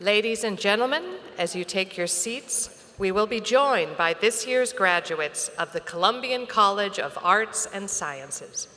Ladies and gentlemen, as you take your seats, we will be joined by this year's graduates of the Columbian College of Arts and Sciences.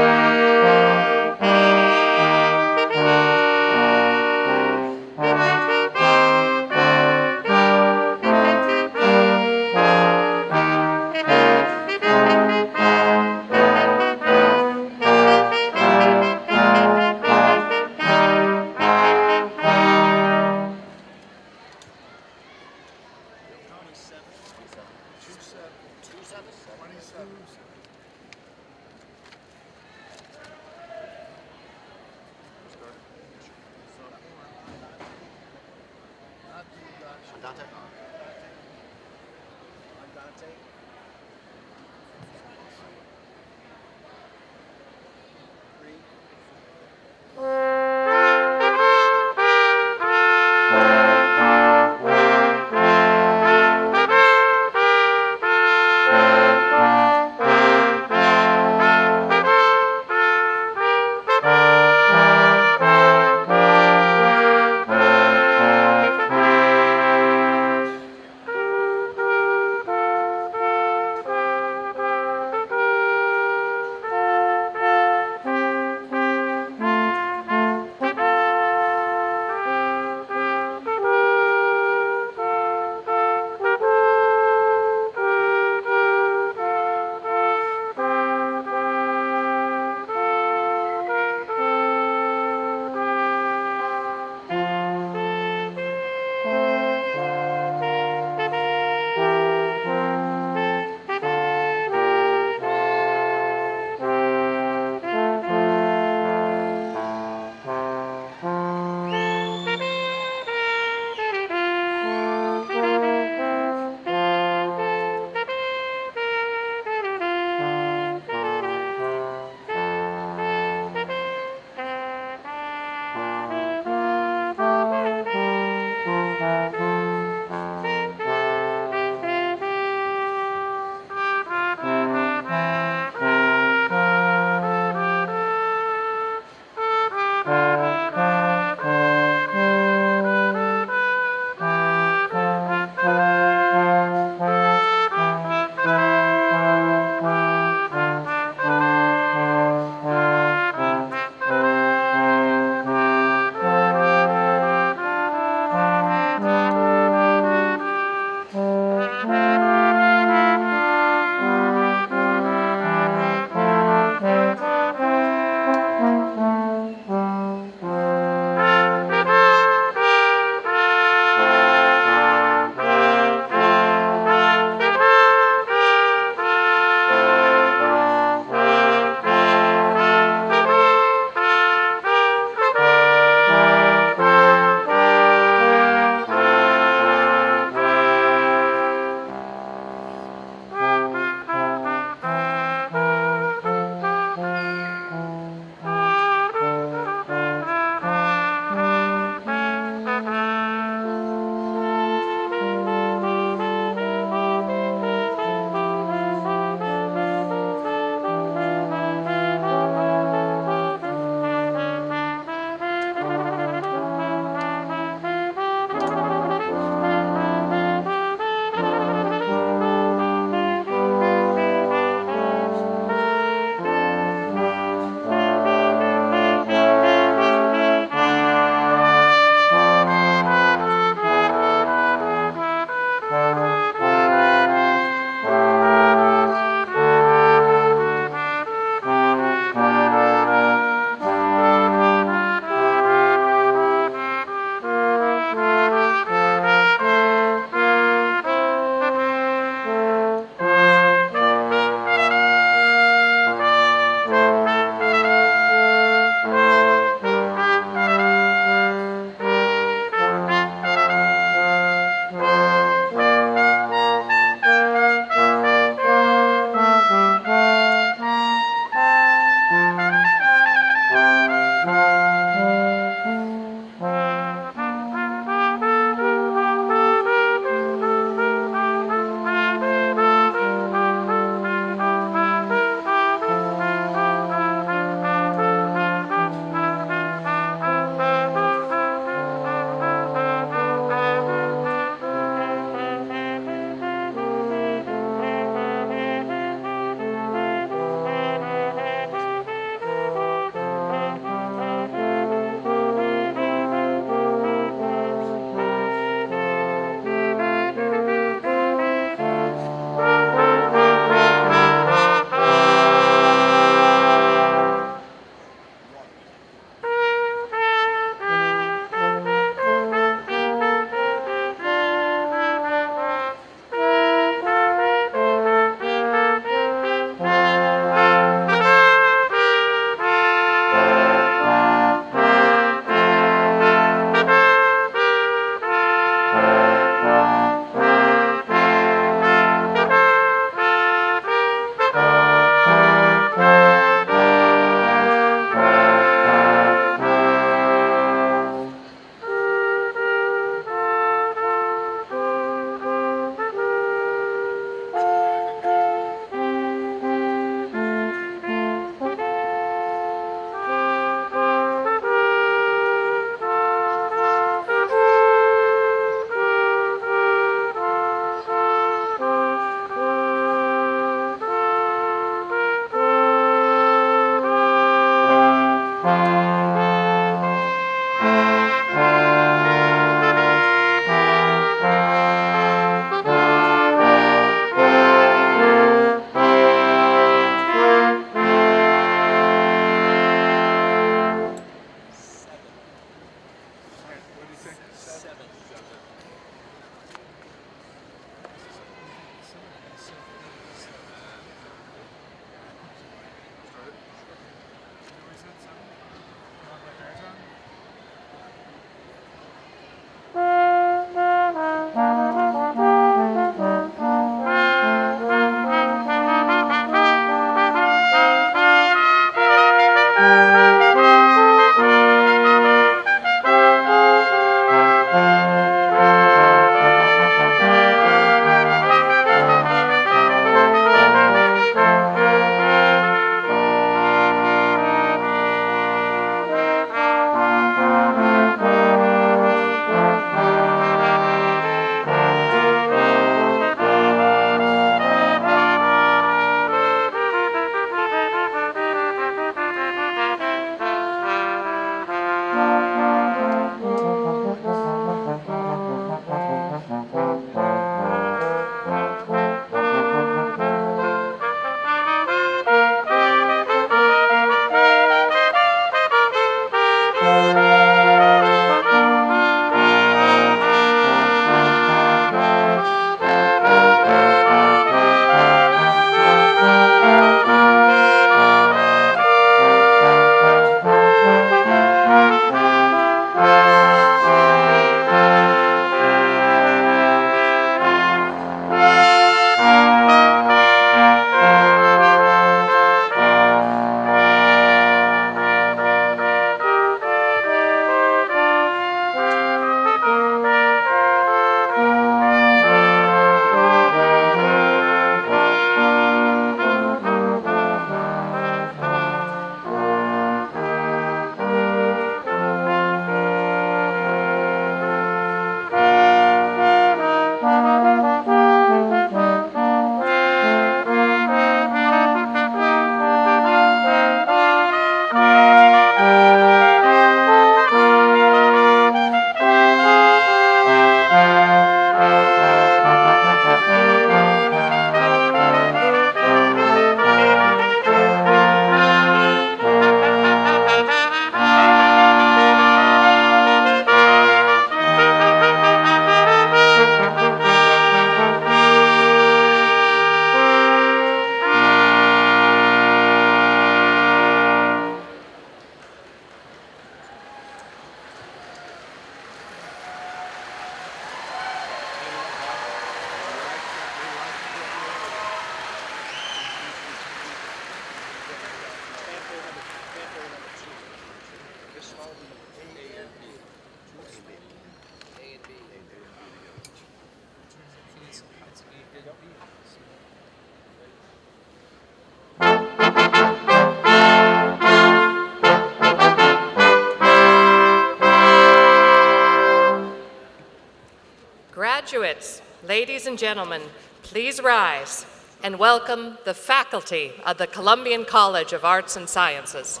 Graduates, ladies and gentlemen, please rise and welcome the faculty of the Columbian College of Arts and Sciences.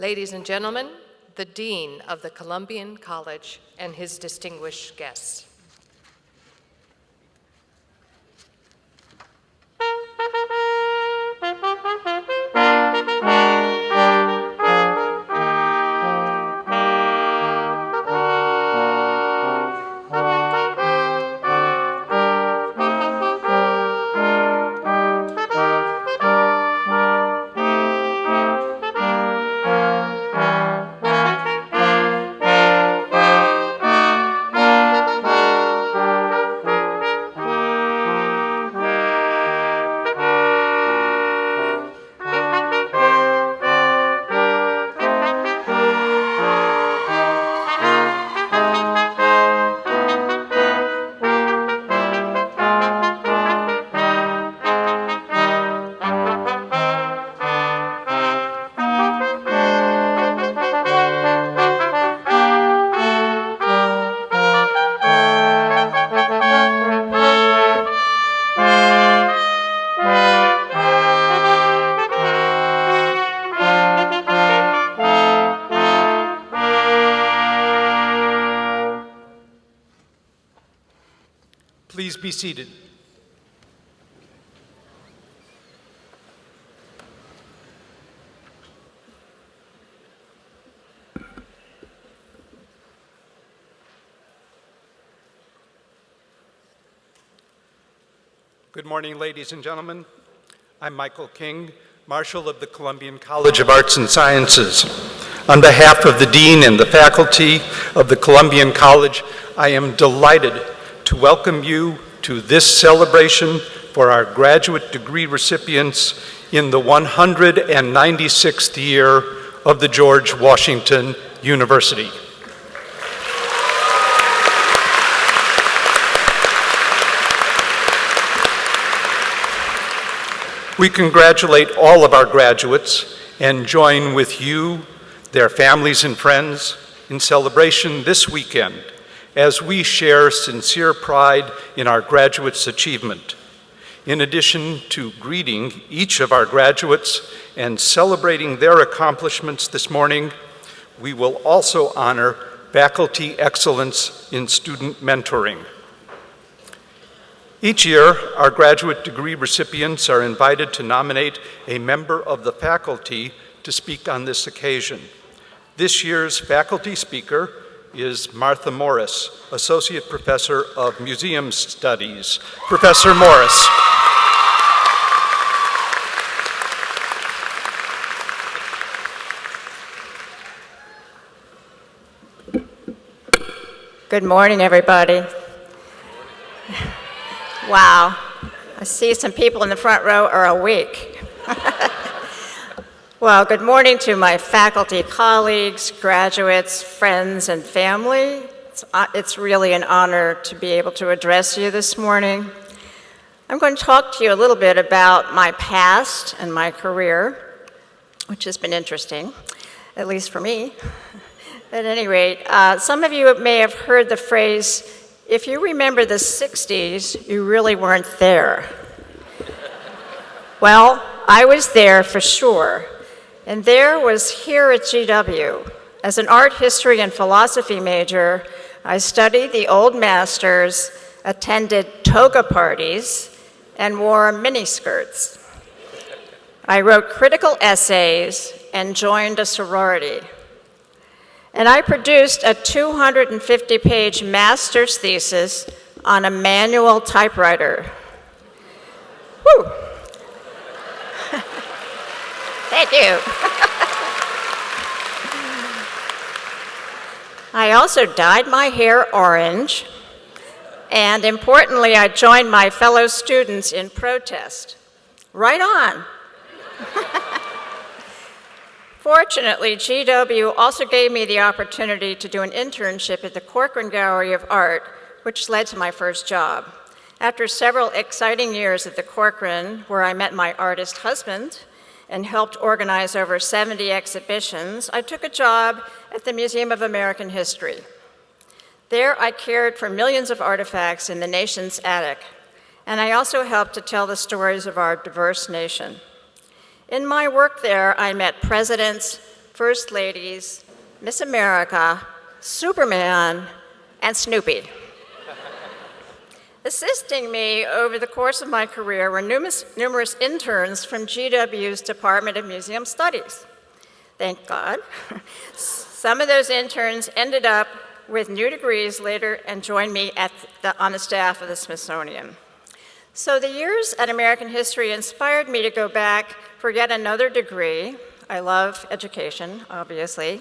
Ladies and gentlemen, the Dean of the Columbian College and his distinguished guests. Please be seated. Good morning, ladies and gentlemen. I'm Michael King, Marshal of the Columbian College of Arts and Sciences. On behalf of the Dean and the faculty of the Columbian College, I am delighted to welcome you to this celebration for our graduate degree recipients in the 196th year of the George Washington University. We congratulate all of our graduates and join with you, their families and friends, in celebration this weekend as we share sincere pride in our graduates' achievement. In addition to greeting each of our graduates and celebrating their accomplishments this morning, we will also honor faculty excellence in student mentoring. Each year, our graduate degree recipients are invited to nominate a member of the faculty to speak on this occasion. This year's faculty speaker is Martha Morris, Associate Professor of Museum Studies. Professor Morris. Good morning, everybody. Wow, I see some people in the front row are awake. Well, good morning to my faculty colleagues, graduates, friends, and family. It's really an honor to be able to address you this morning. I'm going to talk to you a little bit about my past and my career, which has been interesting, at least for me. At any rate, some of you may have heard the phrase, if you remember the 60s, you really weren't there. Well, I was there for sure. And there was here at GW. As an art history and philosophy major, I studied the old masters, attended toga parties, and wore miniskirts. I wrote critical essays and joined a sorority. And I produced a 250-page master's thesis on a manual typewriter. Whew. Thank you. I also dyed my hair orange, and importantly, I joined my fellow students in protest. Right on. Fortunately, GW also gave me the opportunity to do an internship at the Corcoran Gallery of Art, which led to my first job. After several exciting years at the Corcoran, where I met my artist husband and helped organize over 70 exhibitions, I took a job at the Museum of American History. There, I cared for millions of artifacts in the nation's attic, and I also helped to tell the stories of our diverse nation. In my work there, I met presidents, first ladies, Miss America, Superman, and Snoopy. Assisting me over the course of my career were numerous interns from GW's Department of Museum Studies. Thank God. Some of those interns ended up with new degrees later and joined me on the staff of the Smithsonian. So the years at American History inspired me to go back for yet another degree. I love education, obviously,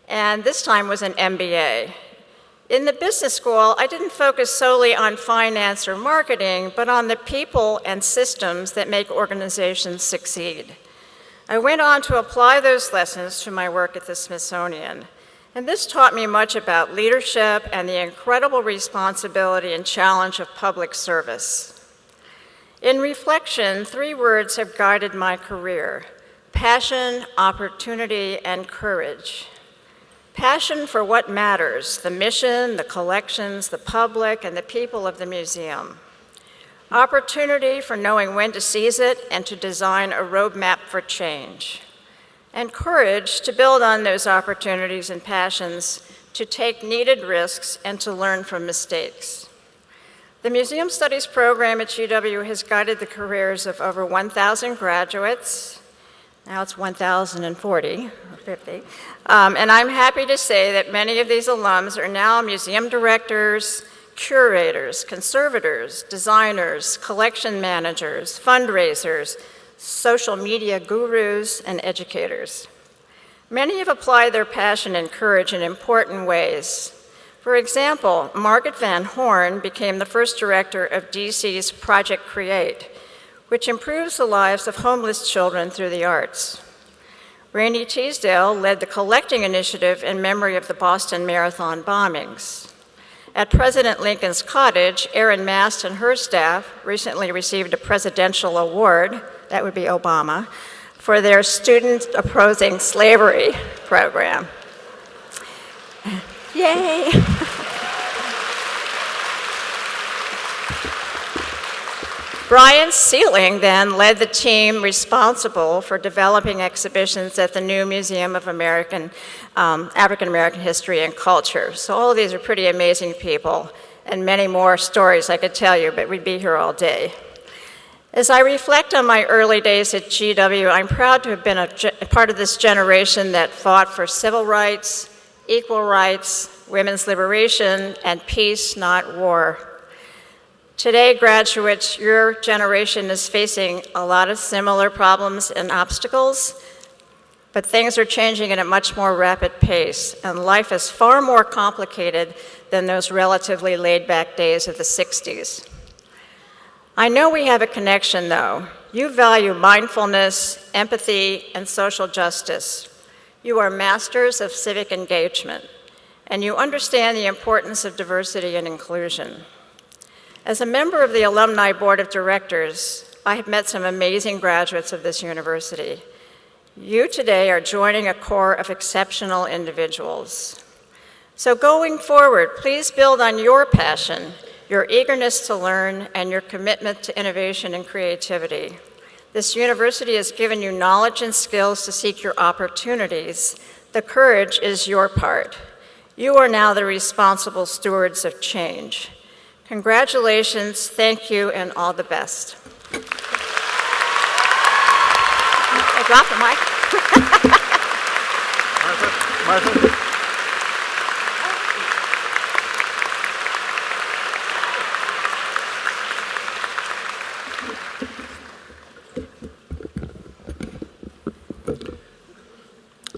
and this time was an MBA. In the business school, I didn't focus solely on finance or marketing, but on the people and systems that make organizations succeed. I went on to apply those lessons to my work at the Smithsonian, and this taught me much about leadership and the incredible responsibility and challenge of public service. In reflection, 3 words have guided my career: passion, opportunity, and courage. Passion for what matters, the mission, the collections, the public, and the people of the museum. Opportunity for knowing when to seize it and to design a roadmap for change. And courage to build on those opportunities and passions, to take needed risks and to learn from mistakes. The Museum Studies program at GW has guided the careers of over 1,000 graduates. Now it's 1,040, 50. And I'm happy to say that many of these alums are now museum directors, curators, conservators, designers, collection managers, fundraisers, social media gurus, and educators. Many have applied their passion and courage in important ways. For example, Margaret Van Horn became the first director of DC's Project Create, which improves the lives of homeless children through the arts. Rainey Teasdale led the collecting initiative in memory of the Boston Marathon bombings. At President Lincoln's Cottage, Erin Mast and her staff recently received a presidential award, that would be Obama, for their Student Opposing Slavery program. Yay! Brian Sealing then led the team responsible for developing exhibitions at the new Museum of African American History and Culture. So all of these are pretty amazing people. and many more stories I could tell you, but we'd be here all day. As I reflect on my early days at GW, I'm proud to have been a part of this generation that fought for civil rights, equal rights, women's liberation, and peace, not war. Today, graduates, your generation is facing a lot of similar problems and obstacles, but things are changing at a much more rapid pace, and life is far more complicated than those relatively laid-back days of the 60s. I know we have a connection, though. You value mindfulness, empathy, and social justice. You are masters of civic engagement, and you understand the importance of diversity and inclusion. As a member of the Alumni Board of Directors, I have met some amazing graduates of this university. You today are joining a core of exceptional individuals. So going forward, please build on your passion, your eagerness to learn, and your commitment to innovation and creativity. This university has given you knowledge and skills to seek your opportunities. The courage is your part. You are now the responsible stewards of change. Congratulations, thank you, and all the best. I dropped the mic. Martha?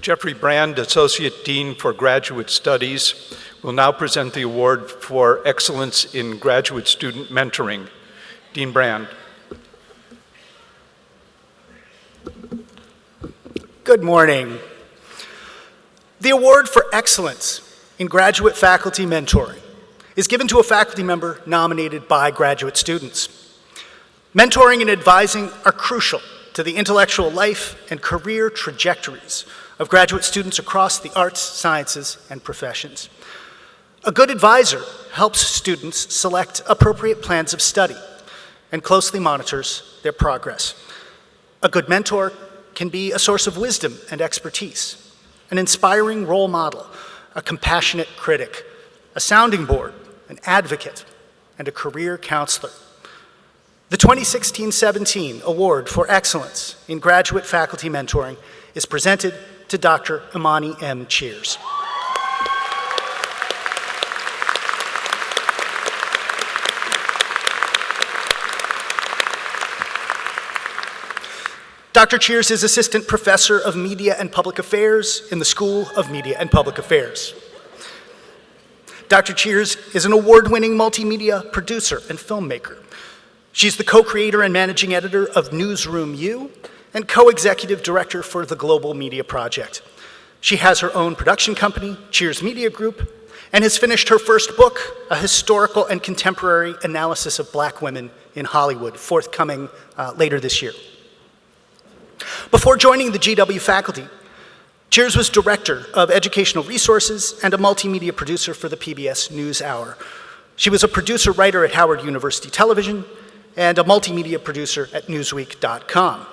Jeffrey Brand, Associate Dean for Graduate Studies, will now present the award for excellence in graduate student mentoring. Dean Brand. Good morning. The award for excellence in graduate faculty mentoring is given to a faculty member nominated by graduate students. Mentoring and advising are crucial to the intellectual life and career trajectories of graduate students across the arts, sciences, and professions. A good advisor helps students select appropriate plans of study and closely monitors their progress. A good mentor can be a source of wisdom and expertise, an inspiring role model, a compassionate critic, a sounding board, an advocate, and a career counselor. The 2016-17 Award for Excellence in Graduate Faculty Mentoring is presented to Dr. Imani M. Cheers. Dr. Cheers is Assistant Professor of Media and Public Affairs in the School of Media and Public Affairs. Dr. Cheers is an award-winning multimedia producer and filmmaker. She's the co-creator and managing editor of Newsroom U and co-executive director for the Global Media Project. She has her own production company, Cheers Media Group, and has finished her first book, A Historical and Contemporary Analysis of Black Women in Hollywood, forthcoming later this year. Before joining the GW faculty, Cheers was Director of Educational Resources and a multimedia producer for the PBS NewsHour. She was a producer-writer at Howard University Television and a multimedia producer at Newsweek.com.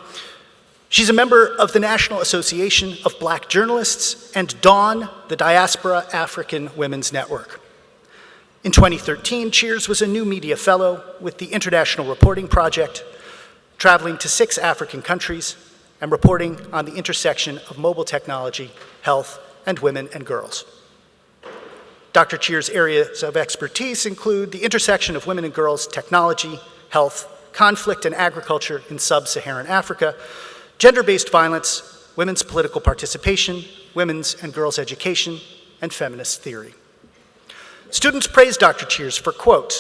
She's a member of the National Association of Black Journalists and DAWN, the Diaspora African Women's Network. In 2013, Cheers was a New Media Fellow with the International Reporting Project, traveling to 6 African countries and reporting on the intersection of mobile technology, health, and women and girls. Dr. Cheers' areas of expertise include the intersection of women and girls, technology, health, conflict and agriculture in sub-Saharan Africa, gender-based violence, women's political participation, women's and girls' education, and feminist theory. Students praise Dr. Cheers for, quote,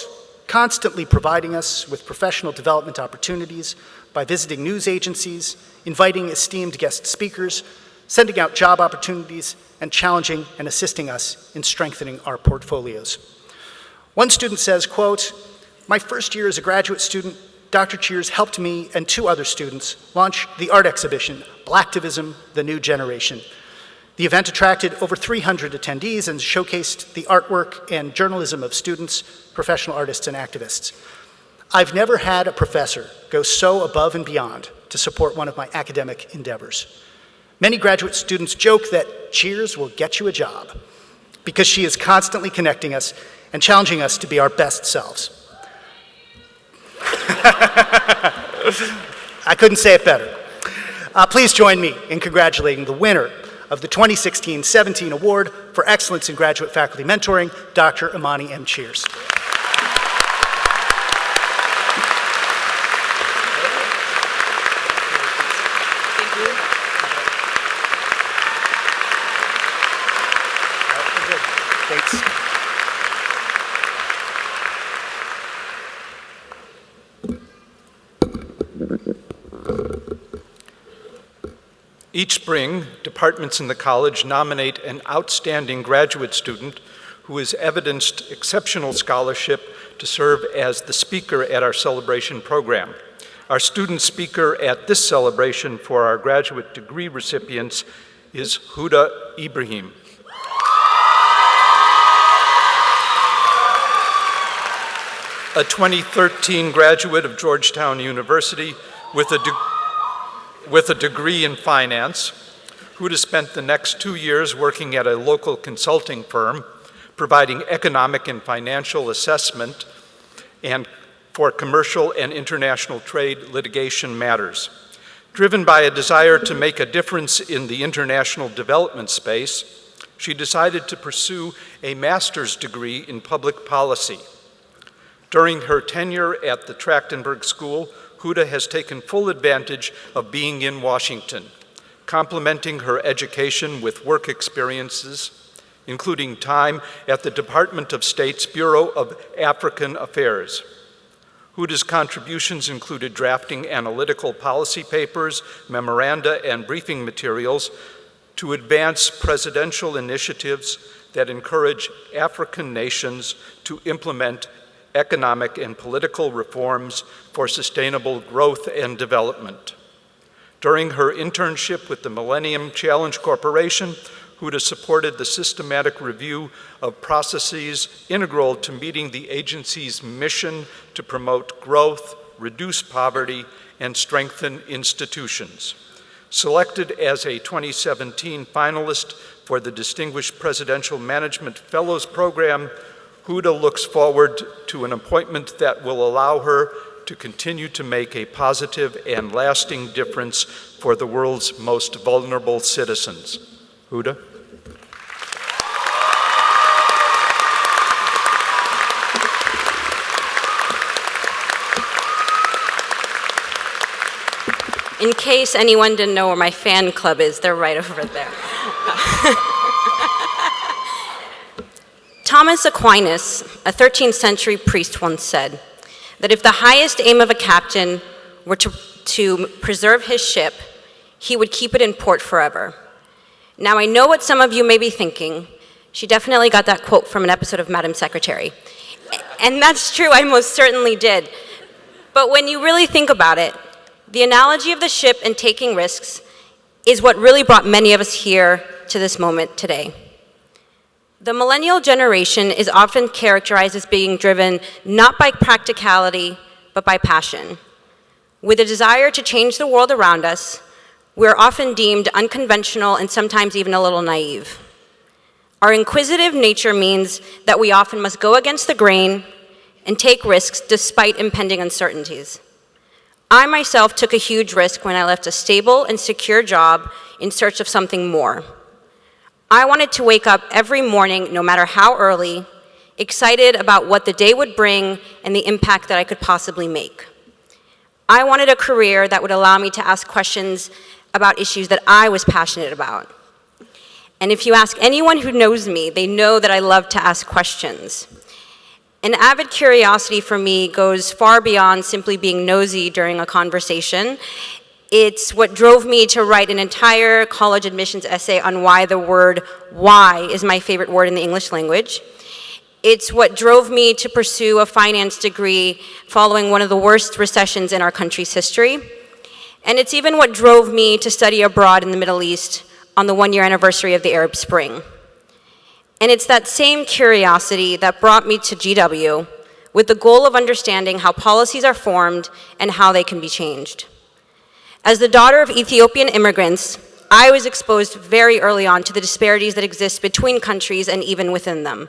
constantly providing us with professional development opportunities by visiting news agencies, inviting esteemed guest speakers, sending out job opportunities, and challenging and assisting us in strengthening our portfolios. One student says, quote, my first year as a graduate student, Dr. Cheers helped me and 2 other students launch the art exhibition, Blacktivism, The New Generation. The event attracted over 300 attendees and showcased the artwork and journalism of students, professional artists, and activists. I've never had a professor go so above and beyond to support one of my academic endeavors. Many graduate students joke that Cheers will get you a job. because she is constantly connecting us and challenging us to be our best selves. I couldn't say it better. Please join me in congratulating the winner of the 2016-17 Award for Excellence in Graduate Faculty Mentoring, Dr. Imani M. Cheers. Thanks. Each spring, departments in the college nominate an outstanding graduate student who has evidenced exceptional scholarship to serve as the speaker at our celebration program. Our student speaker at this celebration for our graduate degree recipients is Huda Ibrahim. A 2013 graduate of Georgetown University with a degree in finance, Huda spent the next 2 years working at a local consulting firm, providing economic and financial assessment and for commercial and international trade litigation matters. Driven by a desire to make a difference in the international development space, she decided to pursue a master's degree in public policy. During her tenure at the Trachtenberg School, Huda has taken full advantage of being in Washington, complementing her education with work experiences, including time at the Department of State's Bureau of African Affairs. Huda's contributions included drafting analytical policy papers, memoranda, and briefing materials to advance presidential initiatives that encourage African nations to implement economic and political reforms for sustainable growth and development. During her internship with the Millennium Challenge Corporation, Huda supported the systematic review of processes integral to meeting the agency's mission to promote growth, reduce poverty, and strengthen institutions. Selected as a 2017 finalist for the Distinguished Presidential Management Fellows Program, Huda looks forward to an appointment that will allow her to continue to make a positive and lasting difference for the world's most vulnerable citizens. Huda? In case anyone didn't know where my fan club is, they're right over there. Thomas Aquinas, a 13th century priest, once said that if the highest aim of a captain were to preserve his ship, he would keep it in port forever. Now, I know what some of you may be thinking. She definitely got that quote from an episode of Madam Secretary. And that's true, I most certainly did. But when you really think about it, the analogy of the ship and taking risks is what really brought many of us here to this moment today. The millennial generation is often characterized as being driven not by practicality, but by passion. With a desire to change the world around us, we're often deemed unconventional and sometimes even a little naive. Our inquisitive nature means that we often must go against the grain and take risks despite impending uncertainties. I myself took a huge risk when I left a stable and secure job in search of something more. I wanted to wake up every morning, no matter how early, excited about what the day would bring and the impact that I could possibly make. I wanted a career that would allow me to ask questions about issues that I was passionate about. And if you ask anyone who knows me, they know that I love to ask questions. An avid curiosity for me goes far beyond simply being nosy during a conversation. It's what drove me to write an entire college admissions essay on why the word why is my favorite word in the English language. It's what drove me to pursue a finance degree following one of the worst recessions in our country's history. And it's even what drove me to study abroad in the Middle East on the one-year anniversary of the Arab Spring. And it's that same curiosity that brought me to GW with the goal of understanding how policies are formed and how they can be changed. As the daughter of Ethiopian immigrants, I was exposed very early on to the disparities that exist between countries and even within them.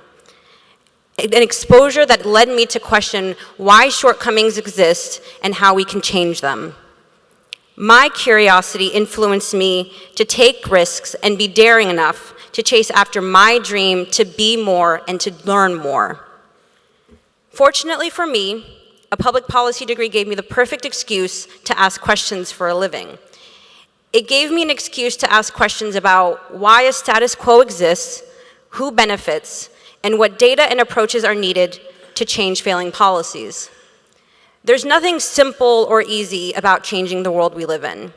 An exposure that led me to question why shortcomings exist and how we can change them. My curiosity influenced me to take risks and be daring enough to chase after my dream to be more and to learn more. Fortunately for me, a public policy degree gave me the perfect excuse to ask questions for a living. It gave me an excuse to ask questions about why a status quo exists, who benefits, and what data and approaches are needed to change failing policies. There's nothing simple or easy about changing the world we live in.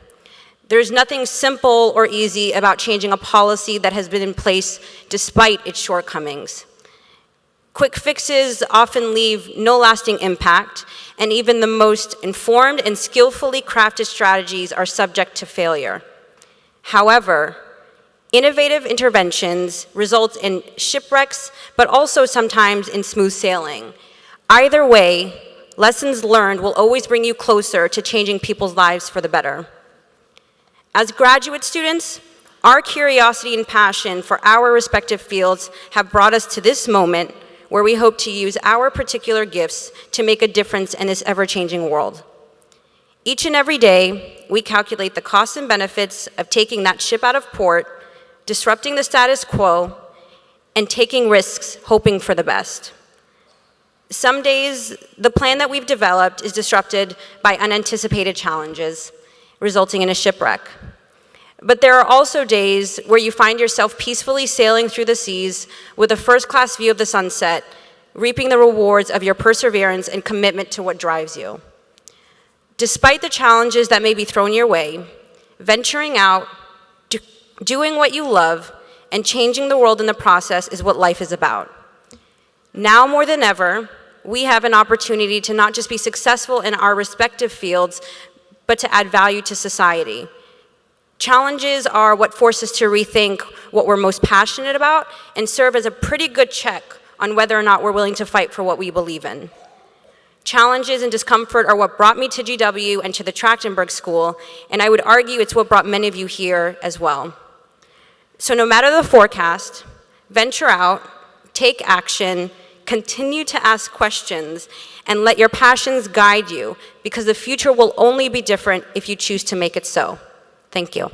There's nothing simple or easy about changing a policy that has been in place despite its shortcomings. Quick fixes often leave no lasting impact, and even the most informed and skillfully crafted strategies are subject to failure. However, innovative interventions result in shipwrecks, but also sometimes in smooth sailing. Either way, lessons learned will always bring you closer to changing people's lives for the better. As graduate students, our curiosity and passion for our respective fields have brought us to this moment where we hope to use our particular gifts to make a difference in this ever-changing world. Each and every day, we calculate the costs and benefits of taking that ship out of port, disrupting the status quo, and taking risks, hoping for the best. Some days, the plan that we've developed is disrupted by unanticipated challenges, resulting in a shipwreck. But there are also days where you find yourself peacefully sailing through the seas with a first-class view of the sunset, reaping the rewards of your perseverance and commitment to what drives you. Despite the challenges that may be thrown your way, venturing out, doing what you love, and changing the world in the process is what life is about. Now more than ever, we have an opportunity to not just be successful in our respective fields, but to add value to society. Challenges are what force us to rethink what we're most passionate about and serve as a pretty good check on whether or not we're willing to fight for what we believe in. Challenges and discomfort are what brought me to GW and to the Trachtenberg School, and I would argue it's what brought many of you here as well. So no matter the forecast, venture out, take action, continue to ask questions, and let your passions guide you, because the future will only be different if you choose to make it so. Thank you.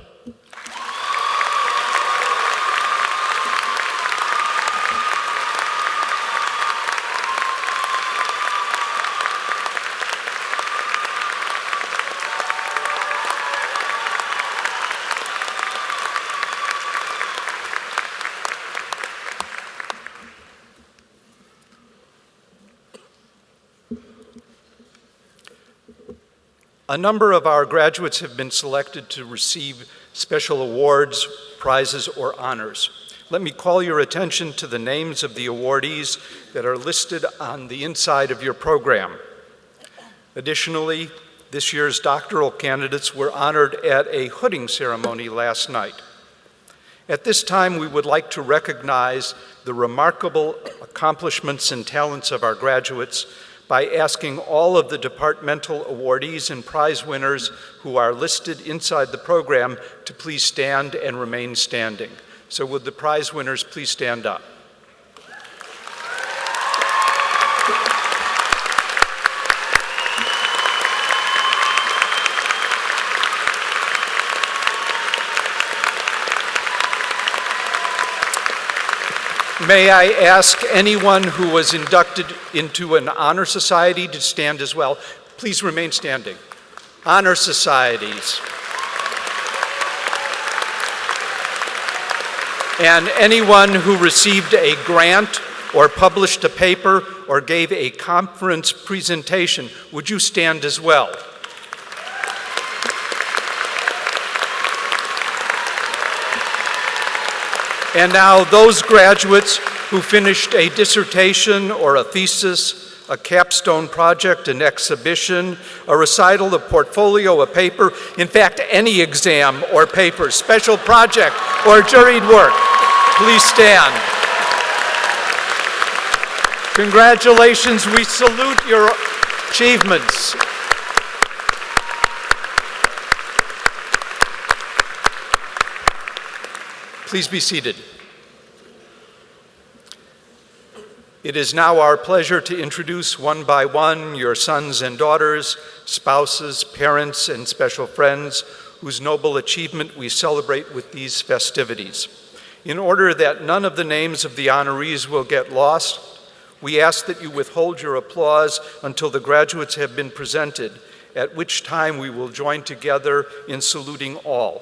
A number of our graduates have been selected to receive special awards, prizes, or honors. Let me call your attention to the names of the awardees that are listed on the inside of your program. Additionally, this year's doctoral candidates were honored at a hooding ceremony last night. At this time, we would like to recognize the remarkable accomplishments and talents of our graduates by asking all of the departmental awardees and prize winners who are listed inside the program to please stand and remain standing. So would the prize winners please stand up? May I ask anyone who was inducted into an honor society to stand as well? Please remain standing. Honor societies. And anyone who received a grant or published a paper or gave a conference presentation, would you stand as well? And now those graduates who finished a dissertation or a thesis, a capstone project, an exhibition, a recital, a portfolio, a paper, in fact, any exam or paper, special project, or juried work, please stand. Congratulations, we salute your achievements. Please be seated. It is now our pleasure to introduce one by one your sons and daughters, spouses, parents, and special friends whose noble achievement we celebrate with these festivities. In order that none of the names of the honorees will get lost, we ask that you withhold your applause until the graduates have been presented, at which time we will join together in saluting all.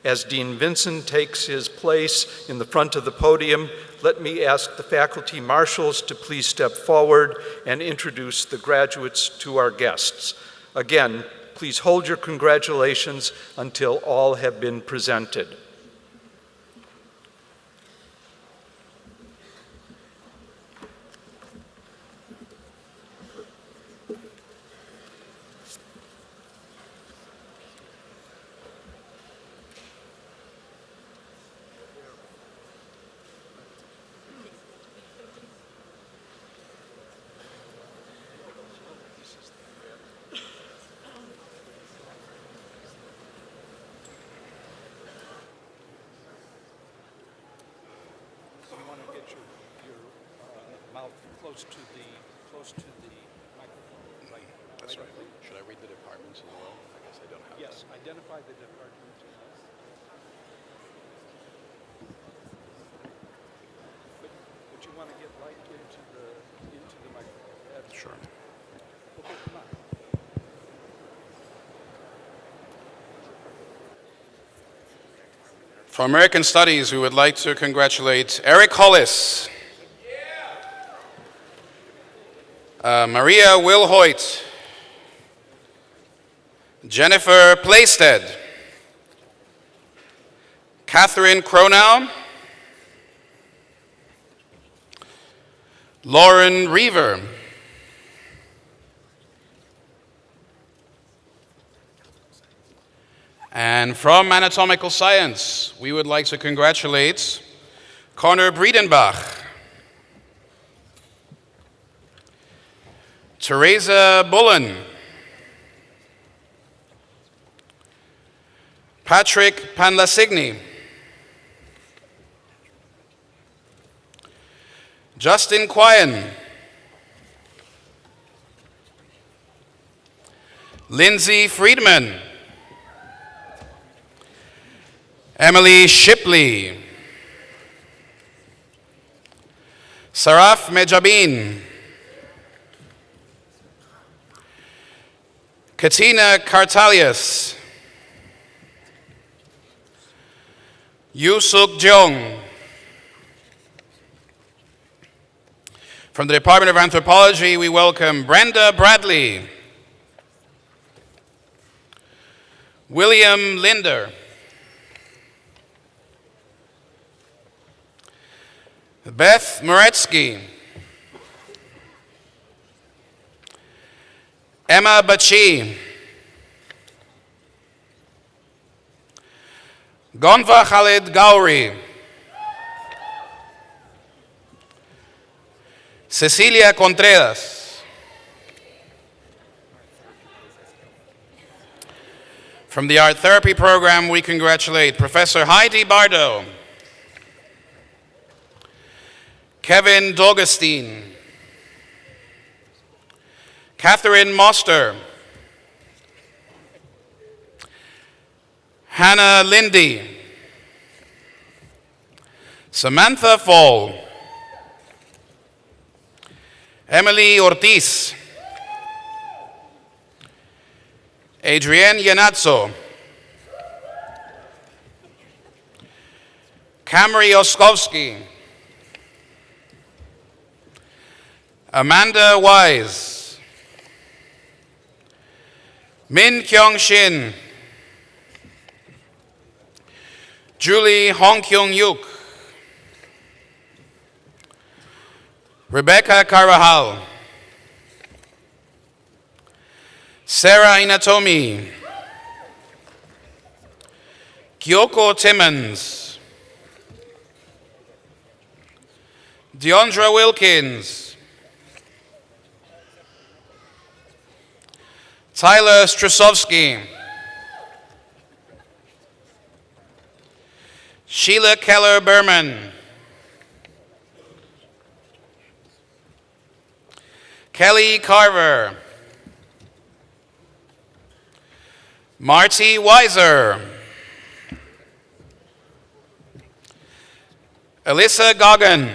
As Dean Vinson takes his place in the front of the podium, let me ask the faculty marshals to please step forward and introduce the graduates to our guests. Again, please hold your congratulations until all have been presented. Close to the microphone, right? That's right. Should I read the departments as well? I guess I don't have Yes, identify the department. But you want to get right into the microphone. that. Sure. Okay, come on. For American Studies, we would like to congratulate Eric Hollis, Maria Wilhoit, Jennifer Plaisted, Catherine Cronau, Lauren Reaver, and from Anatomical Science, we would like to congratulate Connor Breedenbach, Teresa Bullen, Patrick Panlasigny, Justin Quyen, Lindsay Friedman, Emily Shipley, Saraf Mejabin, Katina Kartalius, Yusuk Jung. From the Department of Anthropology, we welcome Brenda Bradley, William Linder, Beth Moretsky, Emma Bachi, Gonva Khalid Gowri, Cecilia Contreras. From the Art Therapy program, we congratulate Professor Heidi Bardo, Kevin Dogestein, Catherine Moster, Hannah Lindy, Samantha Fall, Emily Ortiz, Adrienne Yanazzo, Camry Oskowski, Amanda Wise, Min Kyung Shin, Julie Hong Kyung Yuk, Rebecca Carvajal, Sarah Inatomi, Kyoko Timmons, Deondra Wilkins, Tyler Strasovsky, Sheila Keller Berman. Kelly Carver. Marty Weiser. Alyssa Goggin.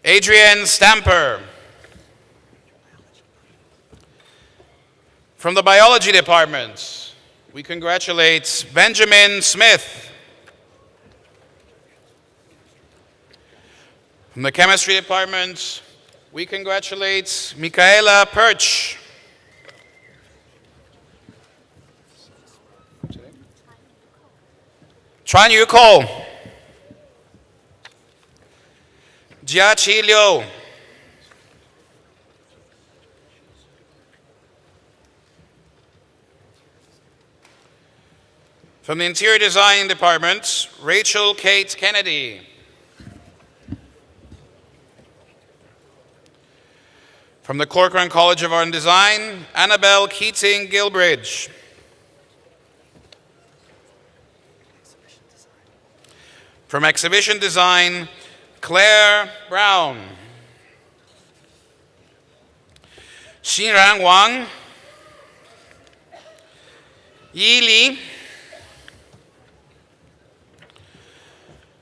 Adrienne Stamper. From the biology department, we congratulate Benjamin Smith. From the chemistry department, we congratulate Michaela Perch. Tran Yu Ko. Jia Chi Liu. From the interior design department, Rachel Kate Kennedy. From the Corcoran College of Art and Design, Annabelle Keating Gilbridge. From exhibition design, Claire Brown. Xinran Wang. Yi Li.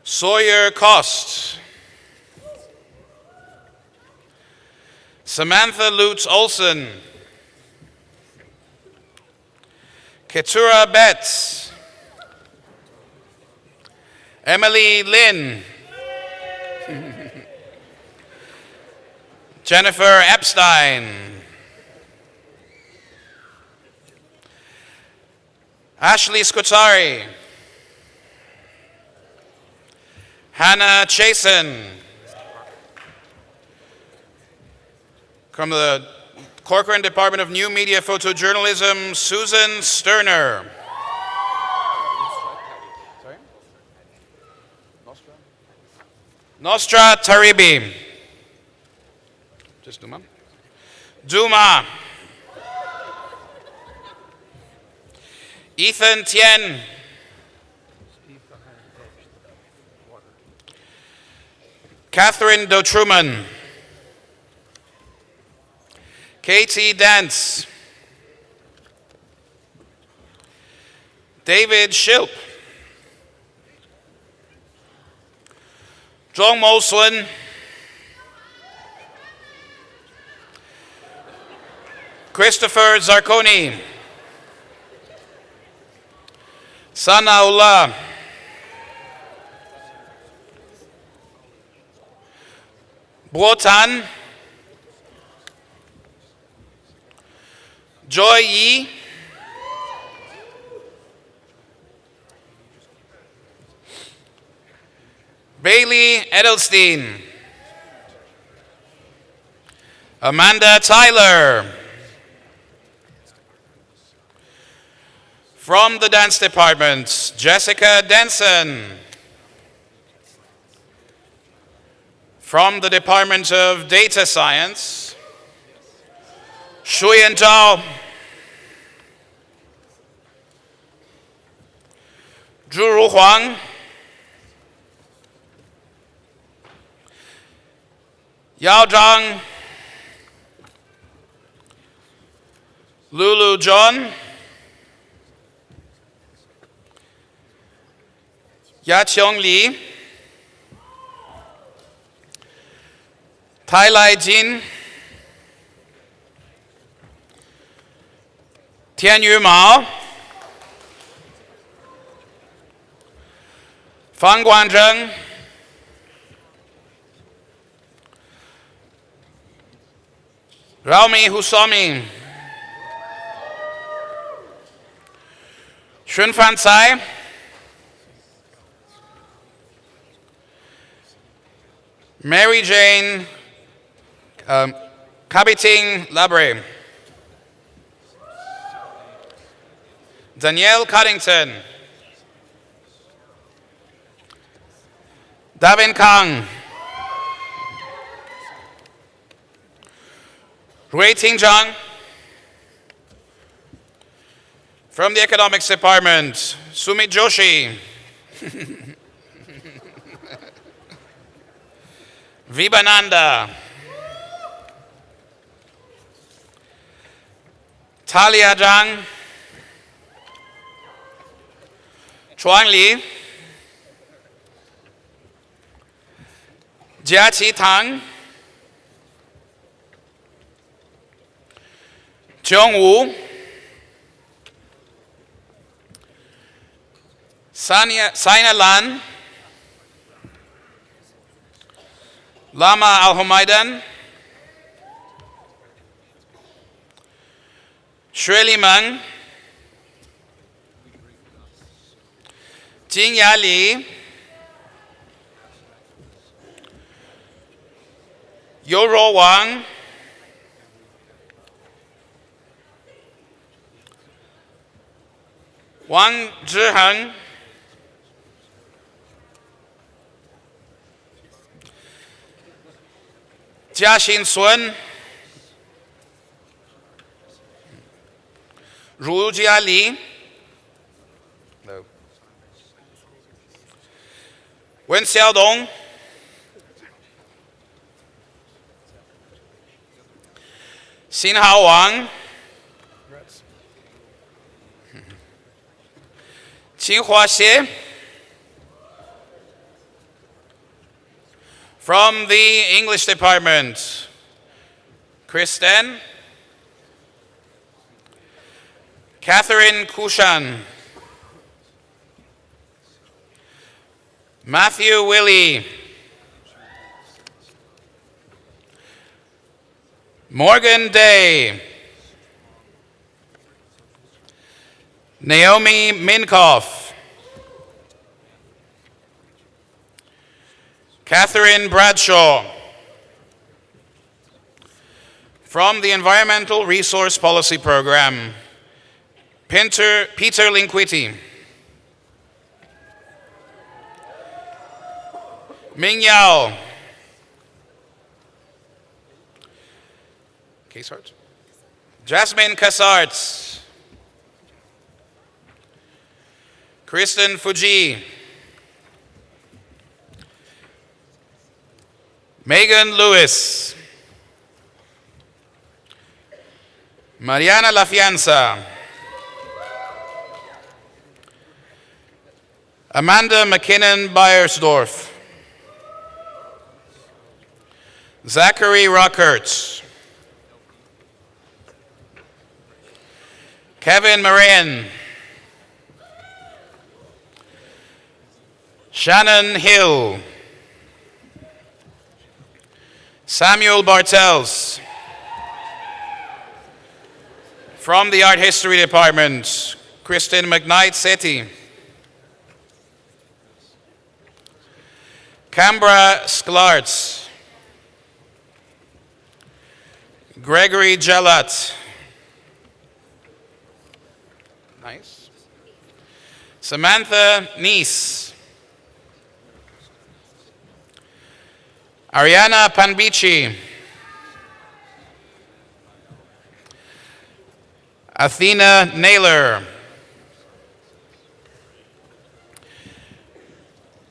Sawyer Cost. Samantha Lutz Olson. Keturah Betts. Emily Lynn. Jennifer Epstein. Ashley Scutari. Hannah Chasen. From the Corcoran Department of New Media Photojournalism, Susan Sterner. Nostra Taribi. Just Duma. Duma. Ethan Tien. Catherine Dotruman. Katie Dance. David Shilp. Zhong Mo Sun. Christopher Zarconi. Sanaullah. Buotan. Joy Yi. Bailey Edelstein. Amanda Tyler. From the dance department, Jessica Denson. From the Department of Data Science, Shuyan Zhao. Zhu Huang. Yao Zhang. Lulu John. Ya Qiong Li. Tai Lai Jin. Tian Yu Mao. Fang Guanzheng. Raomi Hussomi. Xun Fan Cai. Mary Jane Kabiting Labre. Danielle Coddington. Davin Kang. Rui Tingzhang. From the Economics Department, Sumit Joshi. Vibananda. Talia Zhang. Chuang Li. Jiaqi Tang. Jiong Wu. Saina Lan. Lama Al-Humaidan. Shirley Meng. Jingya Li. Yoro Wang. Wang Zhiheng. Jiaxin Sun. Rujia Li. No. Wen Xiaodong. Xinhao Wang. Qinhua Xie. From the English Department, Kristen. Catherine Kushan. Matthew Willie. Morgan Day. Naomi Minkoff. Catherine Bradshaw. From the Environmental Resource Policy Program, Peter Linquiti. Ming Yao. Casarts. Jasmine Casarts. Kristen Fuji. Megan Lewis. Mariana Lafianza. Amanda McKinnon Beiersdorf. Zachary Rockerts. Kevin Moran. Shannon Hill. Samuel Bartels. From the Art History Department, Kristen McKnight Sethi. Canberra Sklarts. Gregory Jalat. Nice. Samantha Neese. Ariana Panbici. Athena Naylor.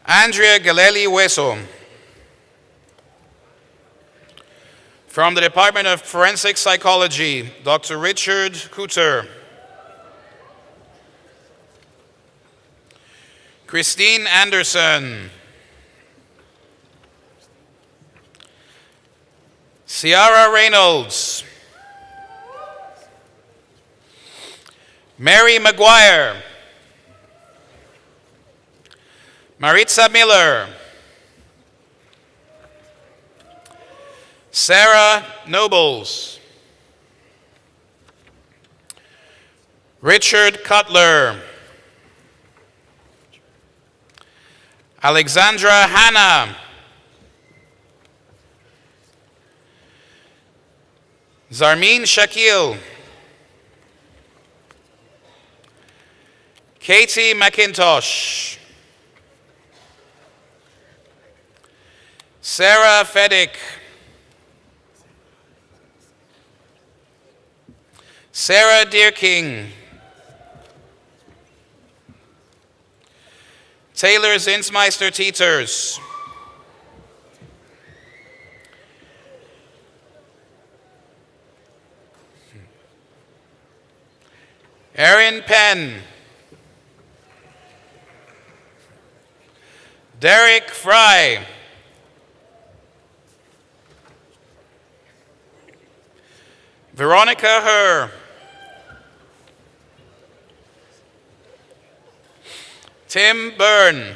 Andrea Galeli Hueso. From the Department of Forensic Psychology, Dr. Richard Kuter. Christine Anderson. Ciara Reynolds. Mary McGuire. Maritza Miller. Sarah Nobles. Richard Cutler. Alexandra Hanna. Zarmeen Shakil. Katie McIntosh. Sarah Feddick. Sarah Deerking. Taylor Zinsmeister Teeters. Erin Penn. Derek Fry. Veronica Herr. Tim Byrne.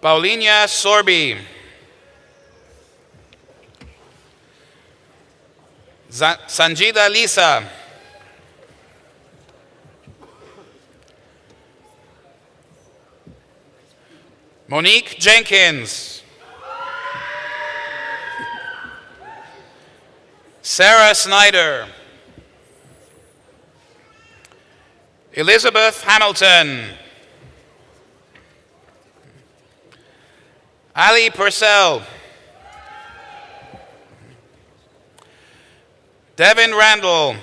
Paulina Sorby. Sanjida Lisa. Monique Jenkins. Sarah Snyder. Elizabeth Hamilton. Ali Purcell. Devin Randall.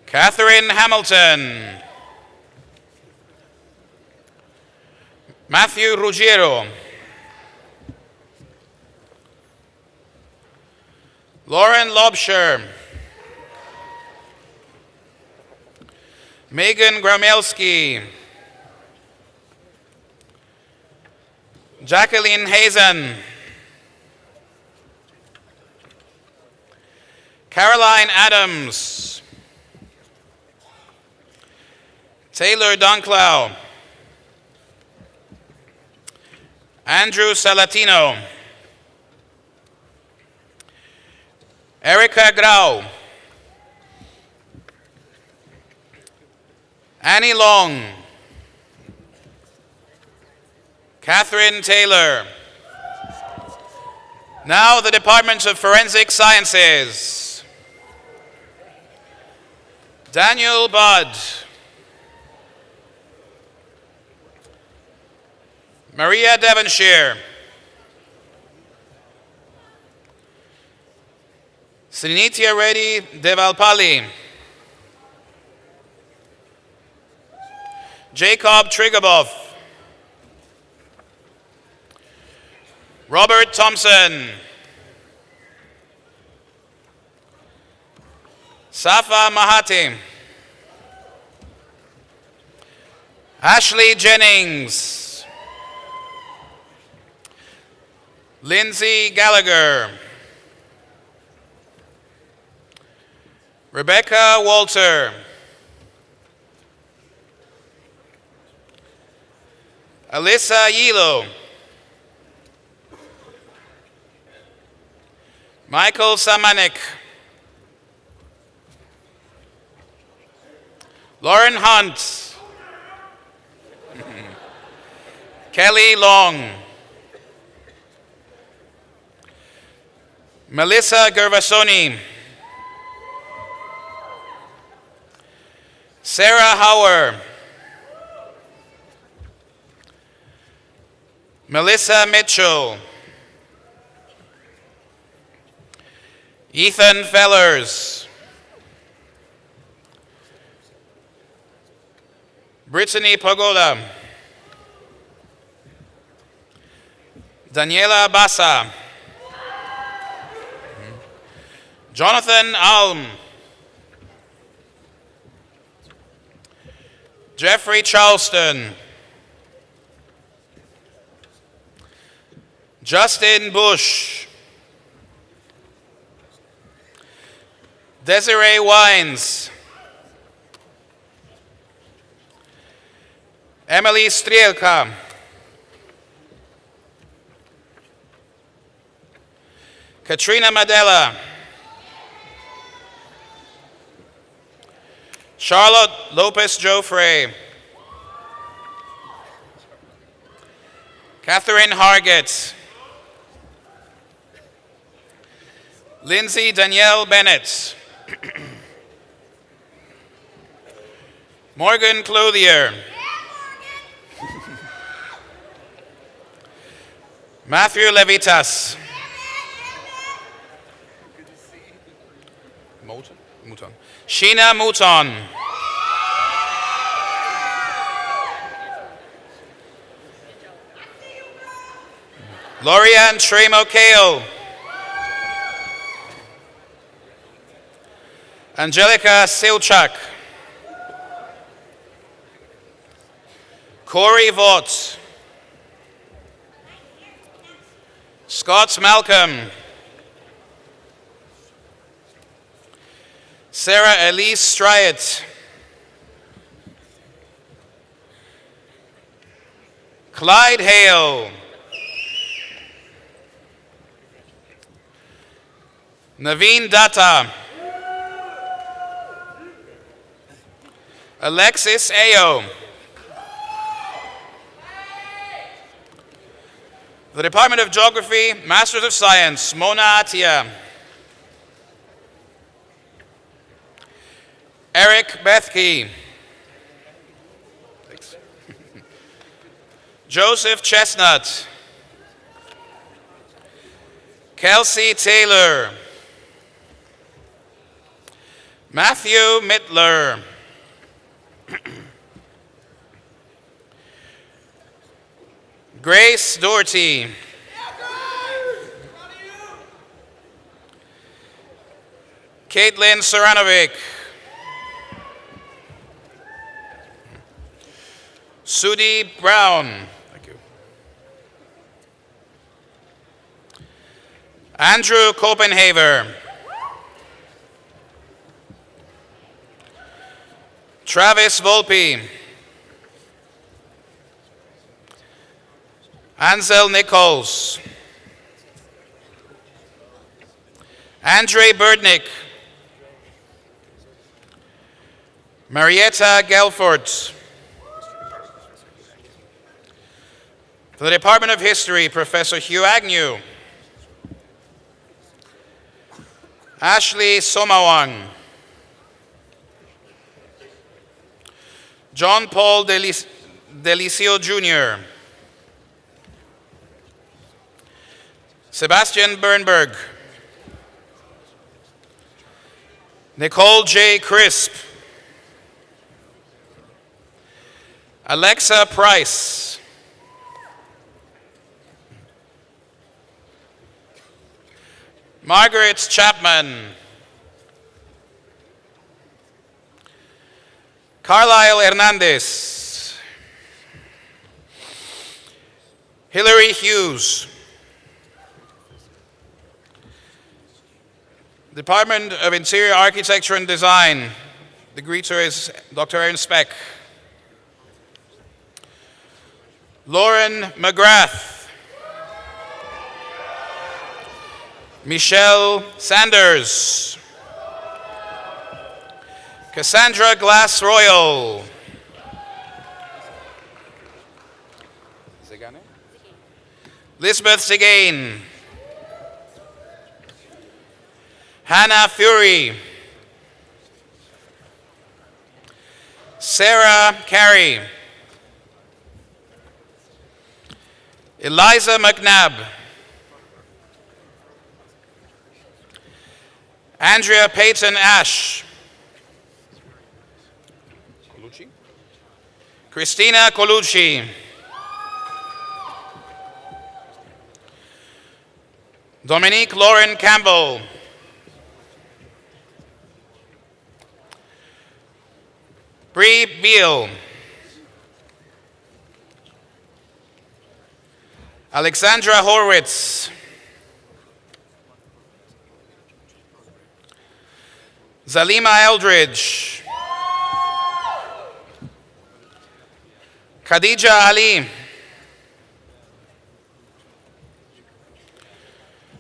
Catherine Hamilton. Matthew Ruggiero. Lauren Lobsher. Megan Gramelski. Jacqueline Hazen. Caroline Adams. Taylor Dunclow. Andrew Salatino. Erica Grau. Annie Long. Catherine Taylor. Now the Department of Forensic Sciences. Daniel Budd. Maria Devonshire. Srinitya Reddy Devalpalli. Jacob Trigabov. Robert Thompson. Safa Mahati. Ashley Jennings. Lindsay Gallagher. Rebecca Walter. Alyssa Yilo. Michael Samanik. Lauren Hunt. Kelly Long. Melissa Gervasoni. Sarah Hauer. Melissa Mitchell. Ethan Fellers. Brittany Pagoda. Daniela Bassa. Jonathan Alm. Jeffrey Charleston. Justin Bush. Desiree Wines. Emily Strielka. Katrina Madela. Charlotte Lopez Joffre. Catherine Hargett. Lindsay Danielle Bennett. Morgan Clothier. Matthew Levitas. Sheena Mouton. Lorian Tremo Kale. Angelica Silchak. Corey Vaught. Scott Malcolm. Sarah Elise Stryatt. Clyde Hale. Naveen Datta. Alexis Ayo. The Department of Geography, Masters of Science, Mona Atia. Eric Bethke. Joseph Chestnut. Kelsey Taylor. Matthew Mittler. Grace Doherty. Caitlin Saranovic. Sudie Brown. Thank you. Andrew Copenhaver. Travis Volpe. Ansel Nichols. Andre Burdnick. Marietta Gelford. For the Department of History, Professor Hugh Agnew. Ashley Somawang. John Paul Delicio Jr. Sebastian Bernberg. Nicole J. Crisp. Alexa Price. Margaret Chapman. Carlisle Hernandez. Hillary Hughes. Department of Interior Architecture and Design. The greeter is Dr. Aaron Speck. Lauren McGrath. Michelle Sanders. Cassandra Glass Royal. Lisbeth Segain. Hannah Fury. Sarah Carey. Eliza McNabb. Andrea Payton Ash. Christina Colucci. Dominique Lauren Campbell. Bree Beal. Alexandra Horwitz. Zalima Eldridge. Khadija Ali.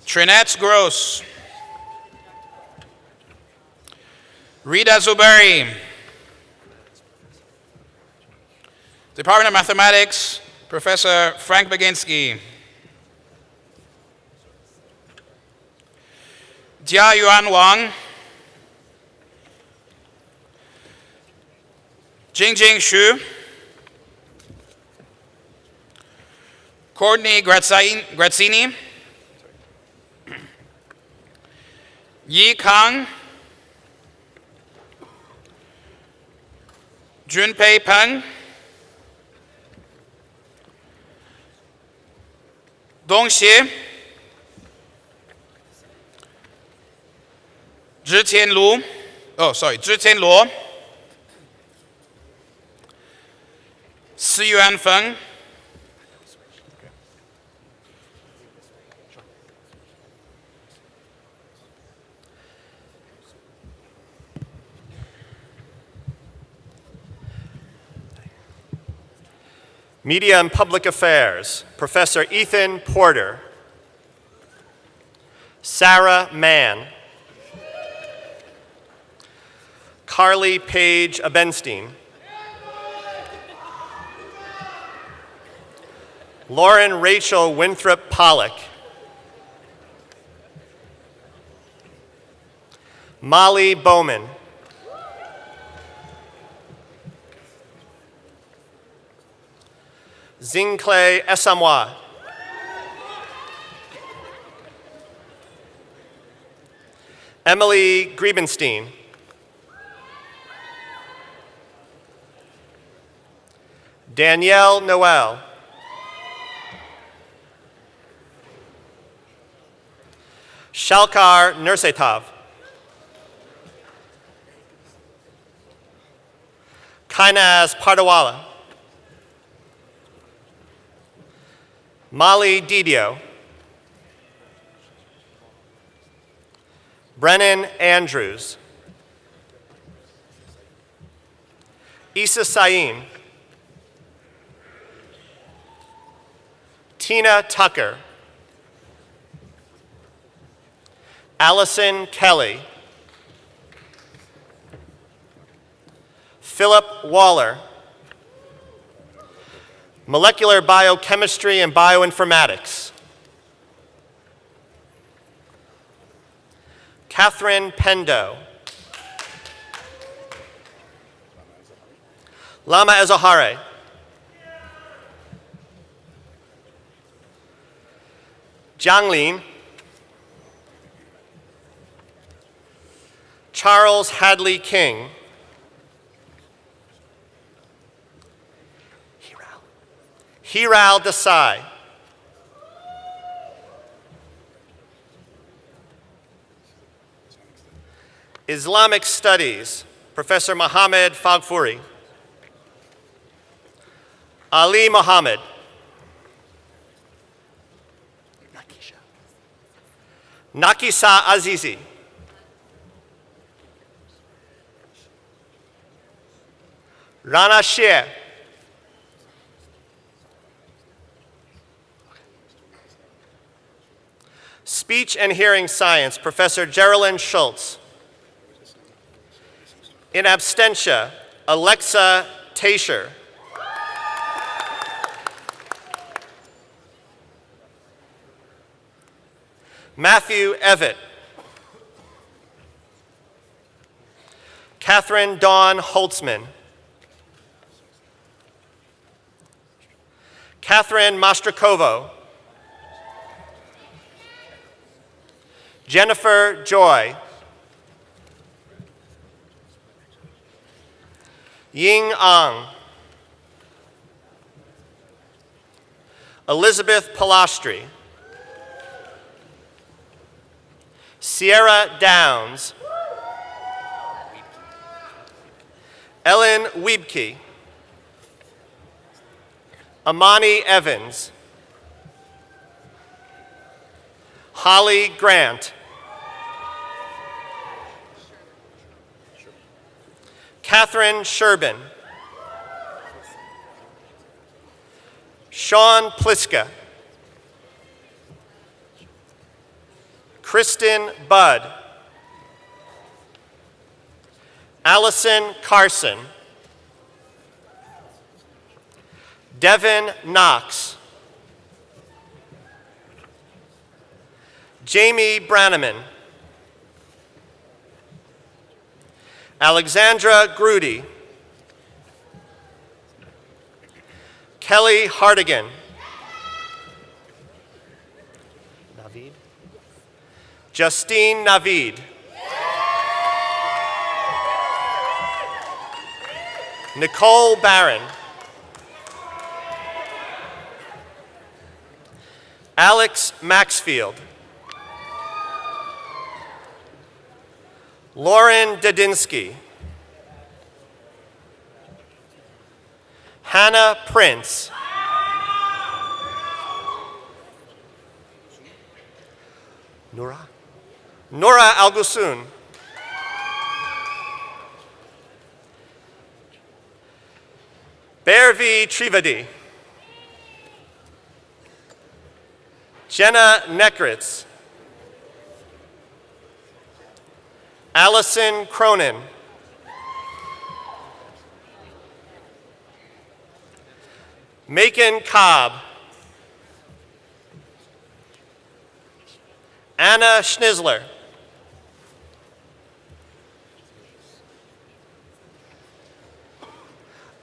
Trinette Gross. Rita Zuberi. Department of Mathematics, Professor Frank Baginski. Jia Yuan Wang. Jingjing Xu. Courtney Grazzini. Yi Kang. Junpei Peng. 东协、织田罗，四元风。Media and Public Affairs, Professor Ethan Porter. Sarah Mann. Carly Page Abenstein. Lauren Rachel Winthrop Pollock. Molly Bowman. Zincle Esamoah. Emily Griebenstein. Danielle Noel. Shalkar Nursetov. Kainaz Pardawala. Molly Didio. Brennan Andrews. Issa Sain. Tina Tucker. Allison Kelly. Philip Waller. Molecular Biochemistry and Bioinformatics. Catherine Pendo. Lama Ezohare. Jianglin. Charles Hadley King. Hiral Desai. Islamic Studies, Professor Mohammed Fagfuri. Ali Mohammed. Nakisa Azizi. Rana Sher. Speech and Hearing Science, Professor Geraldine Schultz. In absentia, Alexa Tasher. Matthew Evett. Catherine Dawn Holtzman. Catherine Mastrokovo. Jennifer Joy. Ying Ang. Elizabeth Palastri. Sierra Downs. Ellen Wiebke. Amani Evans. Holly Grant. Catherine Sherbin. Sean Pliska. Kristen Budd. Allison Carson. Devin Knox. Jamie Brannaman. Alexandra Grudy. Kelly Hardigan. Navid. Justine Navid. Nicole Barron. Alex Maxfield. Lauren Dedinsky. Hannah Prince. Nora Algusun. Bervi Trivedi. Jenna Nekritz. Allison Cronin. Macon Cobb. Anna Schnitzler.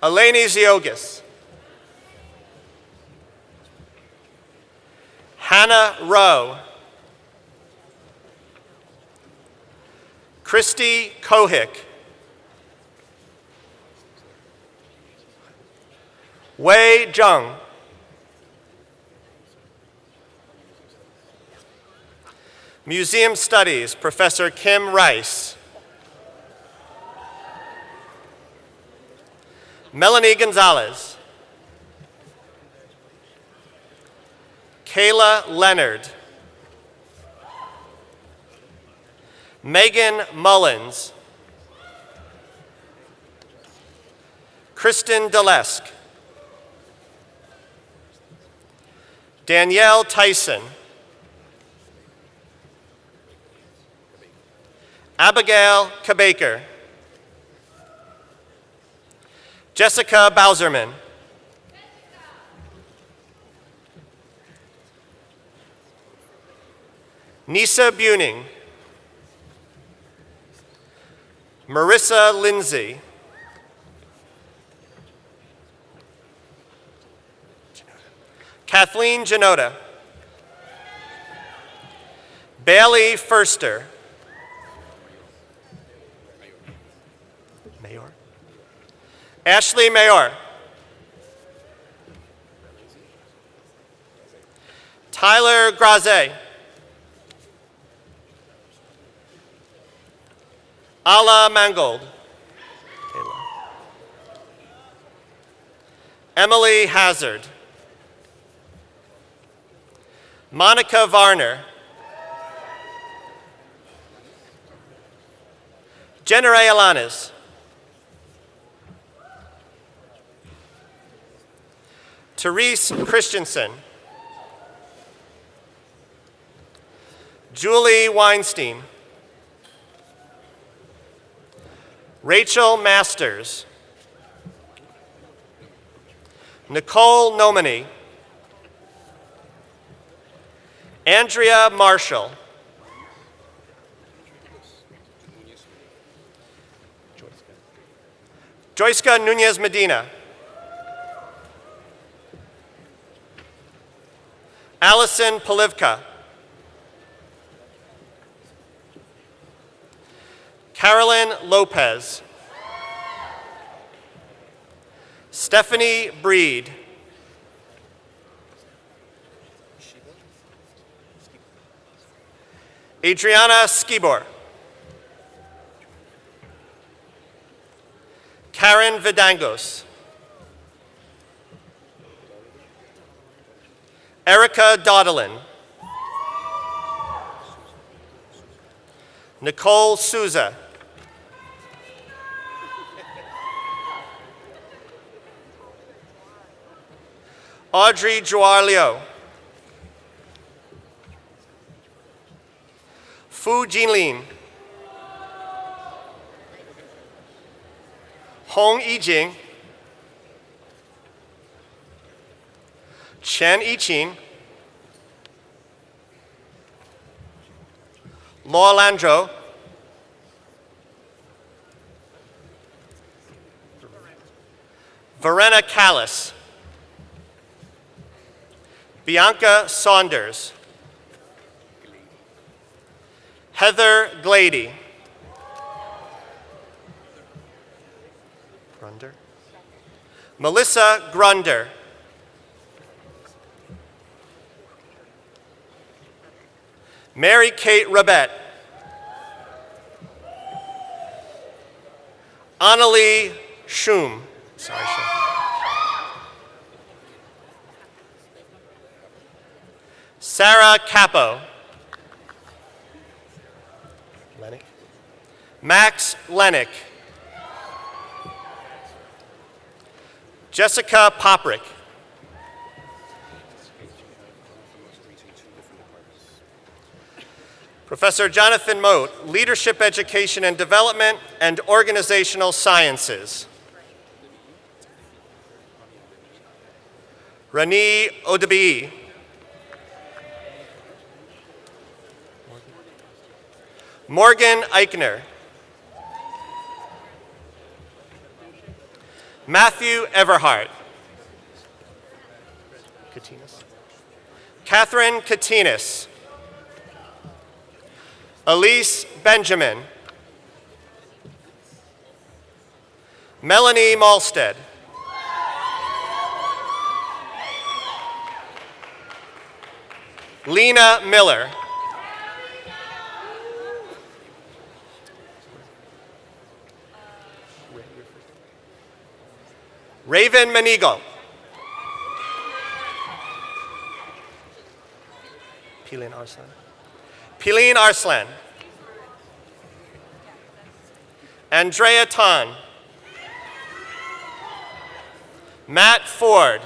Eleni Ziogis. Hannah Rowe. Christy Kohik. Wei Zheng. Museum Studies, Professor Kim Rice. Melanie Gonzalez. Kayla Leonard. Megan Mullins. Kristen Delesk. Danielle Tyson. Abigail Kabaker. Jessica Bowserman. Nisa Buning. Marissa Lindsay. Kathleen Janota. Bailey Furster. Mayor. Ashley Mayor. Tyler Graze. Ala Mangold. Emily Hazard. Monica Varner. Jenneray Alanis. Therese Christensen. Julie Weinstein. Rachel Masters. Nicole Nomini. Andrea Marshall. Joyska Nunez Medina. Allison Polivka. Carolyn Lopez. Stephanie Breed. Adriana Skibor. Karen Vidangos. Erica Doddelin. Nicole Souza. Audrey Joarlio. Fu Jinlin. Hong Yijing. Chen Yichin. Laura Landro. Verena Callis. Bianca Saunders. Heather Glady. Grunder. Melissa Grunder. Mary Kate Rabette. Annalie Schum. Sorry, Schum. Sarah Capo. Lennick. Max Lennick. Jessica Poprick. Professor Jonathan Moat, Leadership Education and Development and Organizational Sciences. Rani Odebi. Morgan Eichner. Matthew Everhart. Catherine Katinas. Elise Benjamin. Melanie Malstead. Lena Miller. Raven Manigal. Pilin Arslan. Pilin Arslan. Andrea Tan. Matt Ford.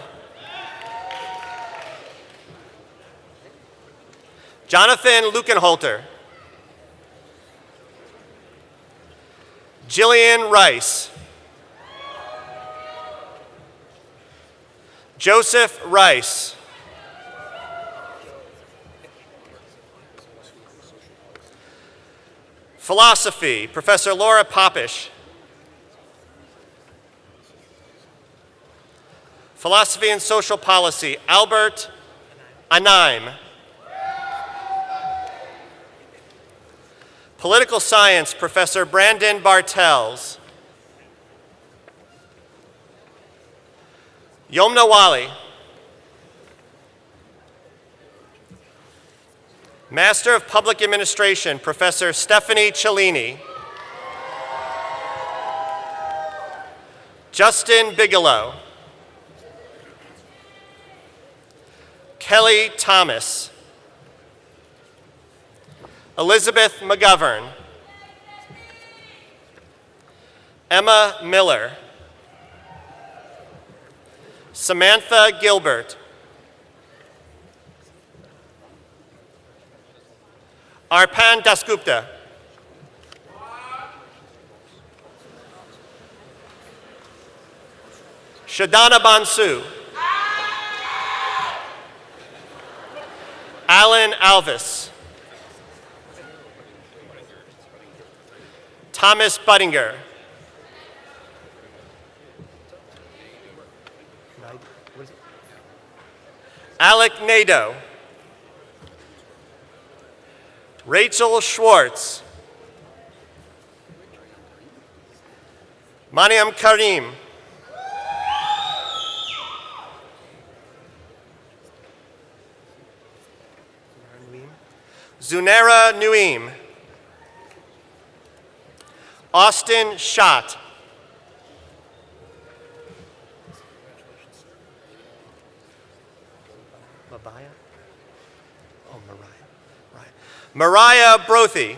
Jonathan Lukenholter. Jillian Rice. Joseph Rice. Philosophy, Professor Laura Popish. Philosophy and Social Policy, Albert Anaim. Political Science, Professor Brandon Bartels. Yomna Wali. Master of Public Administration, Professor Stephanie Cellini. Justin Bigelow. Kelly Thomas. Elizabeth McGovern. Emma Miller. Samantha Gilbert. Arpan Dasgupta. Shadana Bansu. Alan Alvis. Thomas Buttinger. Alec Nadeau. Rachel Schwartz. Maniam Karim. Zunera Nuim. Austin Schott. Mariah Brothy.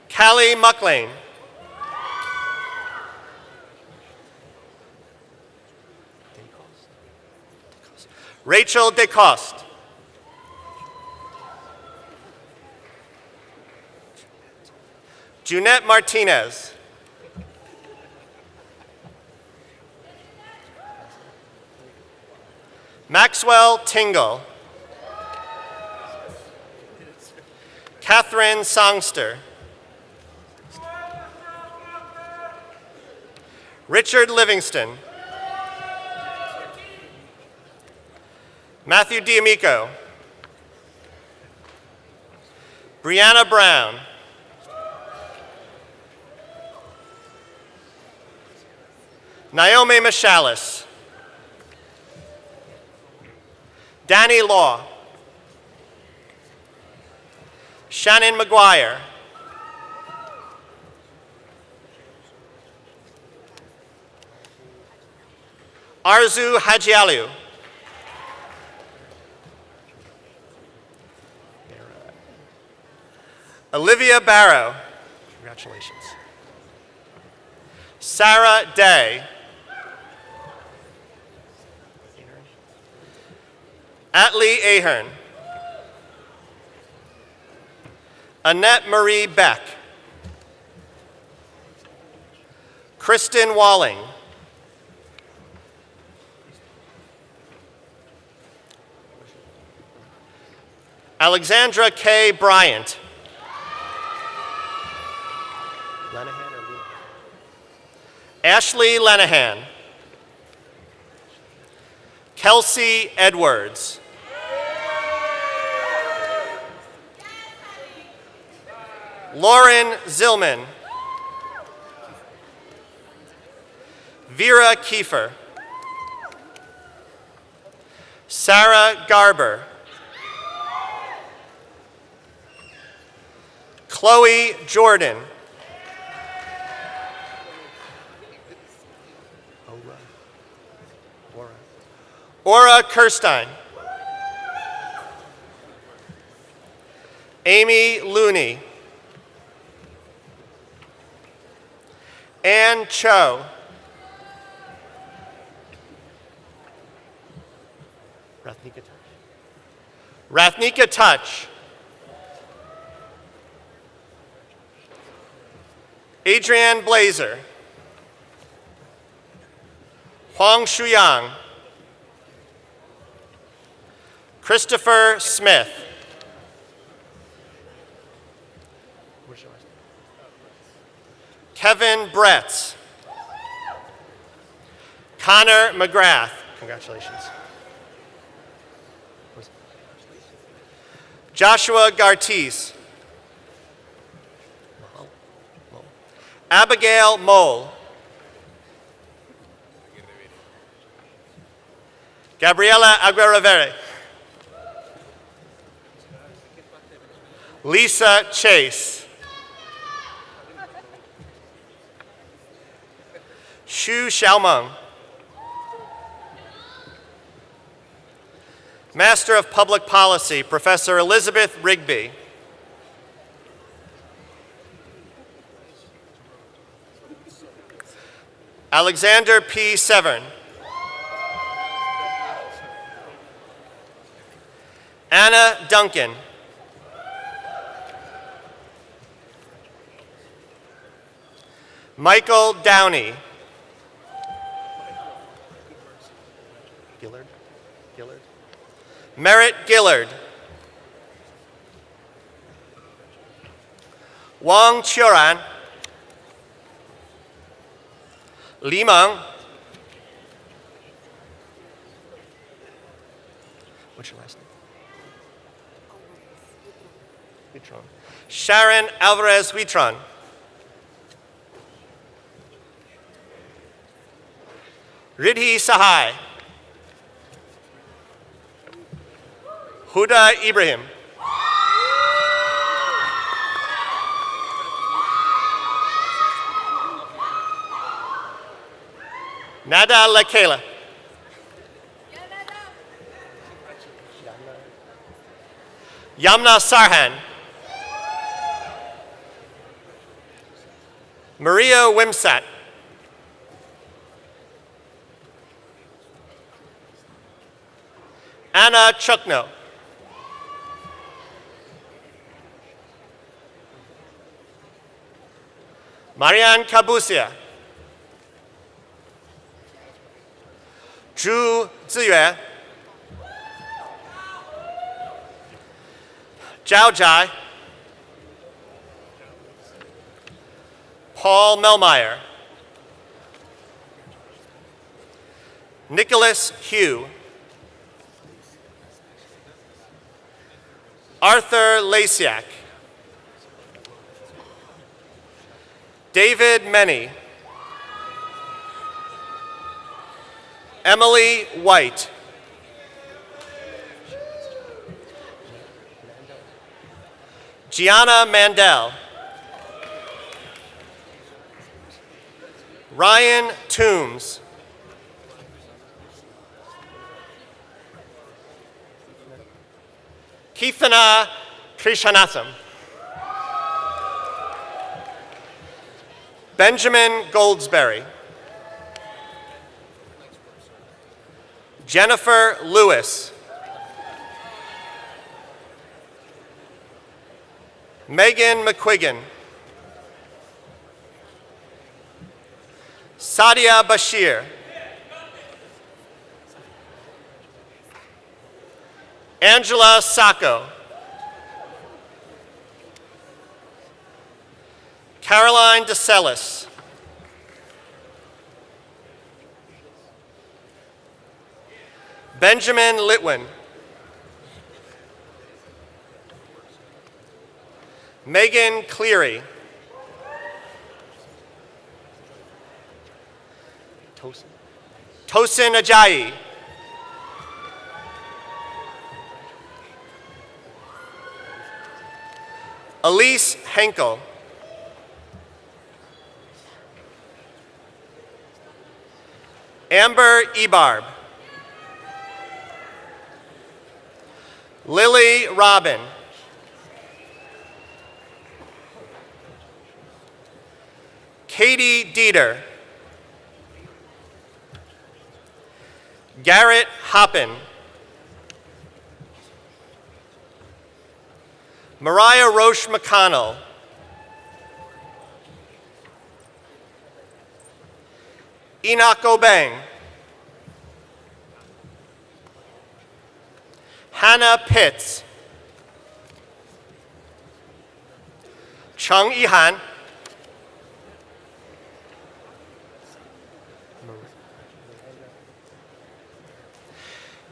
Callie Mucklane. Rachel DeCoste. Junette Martinez. Maxwell Tingle. Catherine Songster. Richard Livingston. Matthew D'Amico. Brianna Brown. Naomi Michalis. Danny Law. Shannon McGuire. Arzu Hajialu. Olivia Barrow. Congratulations. Sarah Day. Atlee Ahern. Annette Marie Beck. Kristen Walling. Alexandra K. Bryant. Ashley Lenahan. Kelsey Edwards. Lauren Zillman. Vera Kiefer. Sarah Garber. Chloe Jordan. Aura Kirstein. Amy Looney. Ann Cho. Rathnika Touch. Adrienne Blazer. Huang Shuyang. Christopher Smith. Kevin Bretz. Connor McGrath. Congratulations. Joshua Gartis. Abigail Mole. Gabriela Aguirre. Lisa Chase. Xu Xiaomeng. Master of Public Policy, Professor Elizabeth Rigby. Alexander P. Severn. Anna Duncan. Michael Downey. Gillard. Merritt Gillard. Wang Churan. Li Meng. What's your last name? Huitron. Sharon Alvarez Huitron. Ridhi Sahai. Huda Ibrahim. Nada Lakela. Yamna Sarhan. Maria Wimsat. Anna Chukno. Marianne Kabusia. Zhu Ziyue. Zhao Jai. Paul Melmeyer. Nicholas Hugh. Arthur Lasiak. David Menny. Emily White. Gianna Mandel. Ryan Toombs. Keithana Krishanatham. Benjamin Goldsberry. Jennifer Lewis. Megan McQuiggan. Sadia Bashir. Angela Sacco. Caroline DeCellis. Benjamin Litwin. Megan Cleary. Tosin Ajayi. Elise Henkel. Amber Ebarb. Lily Robin. Katie Dieter. Garrett Hoppin. Mariah Roche McConnell. Enoch Obeng. Hannah Pitts. Chung Ihan.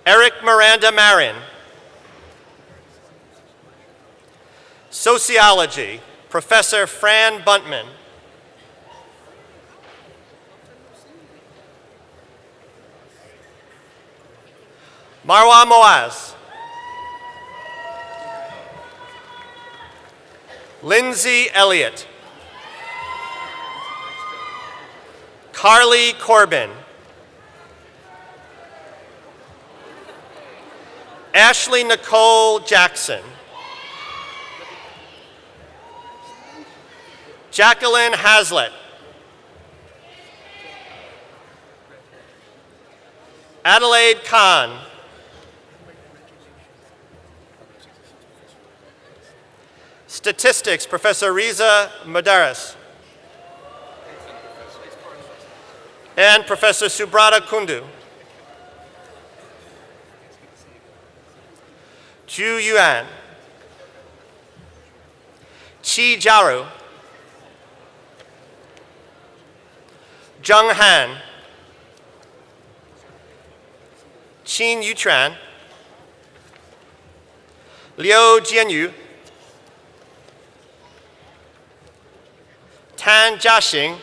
Eric Miranda Marin. Sociology, Professor Fran Buntman. Marwa Moaz. Lindsay Elliott. Carly Corbin. Ashley Nicole Jackson. Jacqueline Hazlett. Adelaide Kahn. Statistics, Professor Riza Madaris. And Professor Subrata Kundu. Ju Yuan. Chi Jaru. Zheng Han. Qin Yutran. Liu Jianyu. Tan Jiaxing.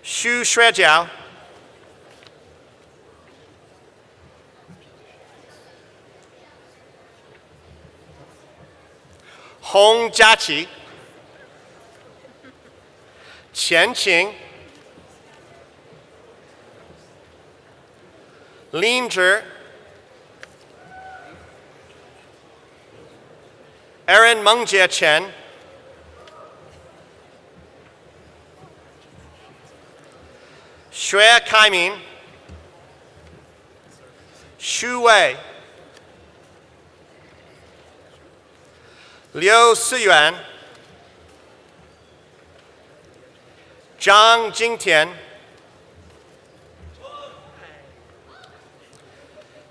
Xu Shuejiao. Hong Jiaqi. Qian Qing. Lin Zhi. Aaron Mengjie Chen. Xue Kaimin. Xu Wei. Liu Siyuan. Zhang Jingtian.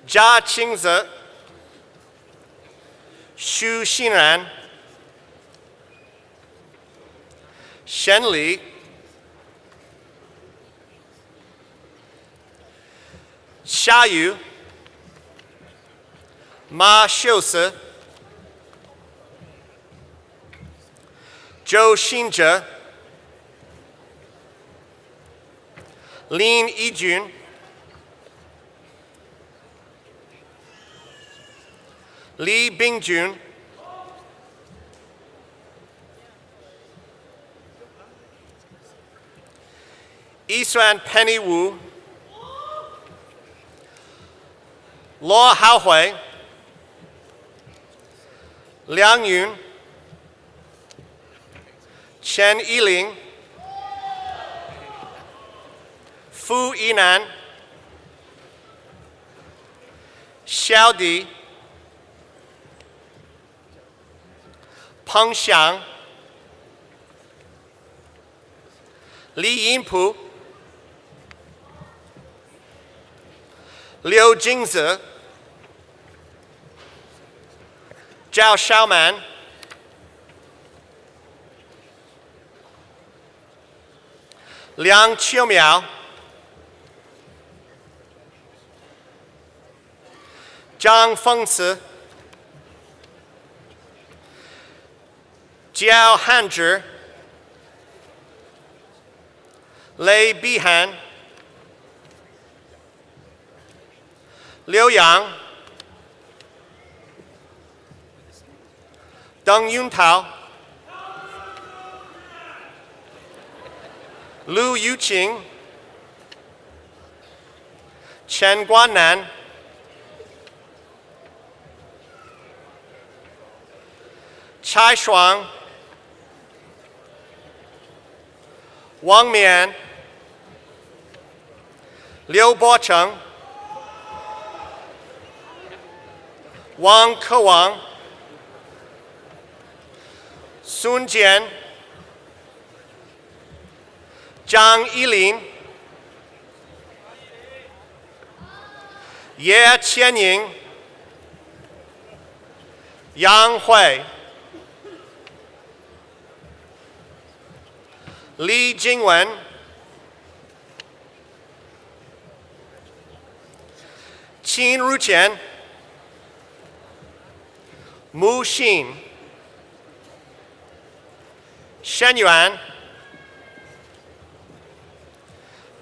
Jia Qingze. Xu Xinran. Shen Li. Xia Yu. Ma Xiuse. Zhou Xinzhe. Lin Yijun. Li Bingjun. Yisuan Penny Wu, Luo Haohui, Liang Yun, Chen Yiling, Fu Yinan, Xiao Di, Peng Xiang, Li Yinpu, Liu Jingzi, Zhao Xiaoman, Liang Qiumiao, Zhang Fengci, Jiao Hanzhi, Lei Bihan, Liu Yang, Deng Yuntao, Lu Yuqing, Chen Guannan, Chai Shuang, Wang Mian, Liu Bocheng, Wang Kewang, Sun Jian, Zhang Yilin, Ye Qianying, Yang Hui, Li Jingwen, Qin Ruqian, Mu Xin, Shen Yuan,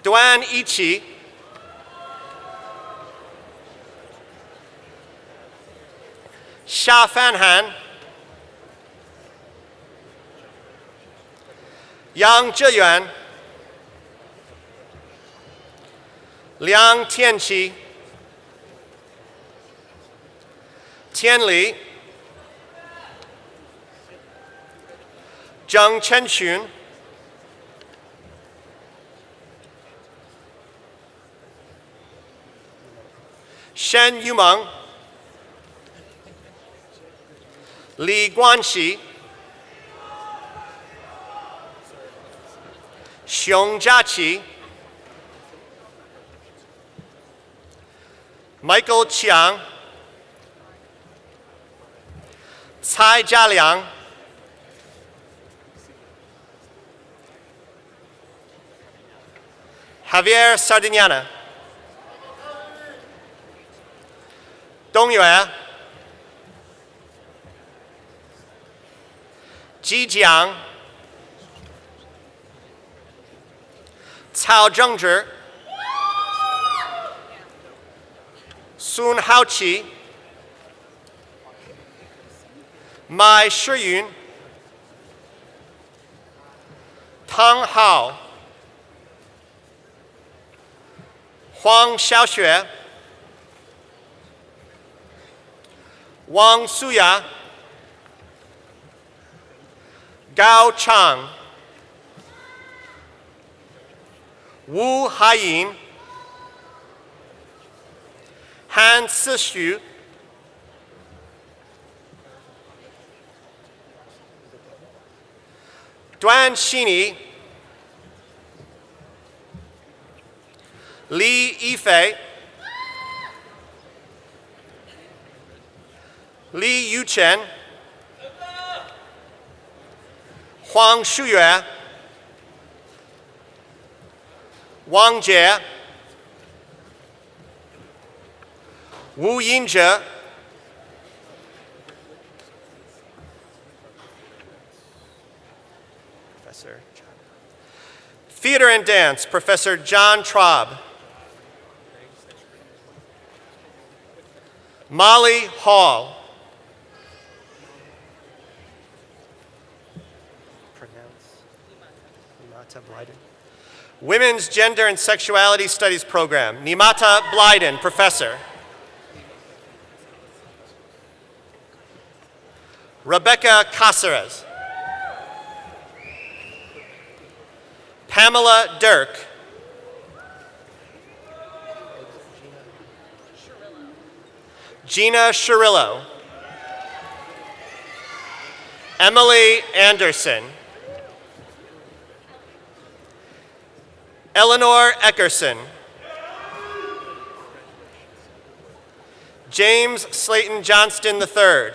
Duan Yiqi, Xia Fanhan, Yang Zheyuan, Liang Tianqi, Tian Li, Zheng Chenxun, Shen Yumeng, Li Guanxi, Xiong Jiaqi, Michael Chiang, Cai Jialiang, Javier Sardiniana, Dong Yue, Ji Jiang, Cao Zhengzhi, Sun Haoqi, Mai Shiyun, Tang Hao, Huang Xiaoxue, Wang Suya, Gao Chang, Wu Haiyin, Han Sixu, Duan Xini, Li Yifei, Li Yuchen, Huang Shuyue, Wang Jie, Wu Yinzhe, Professor John. Theater and Dance, Professor John Traub. Molly Hall. Women's Gender and Sexuality Studies Program, Nimata Blyden, Professor. Rebecca Caceres. Pamela Dirk. Gina Shirillo. Emily Anderson. Eleanor Eckerson. James Slayton Johnston III.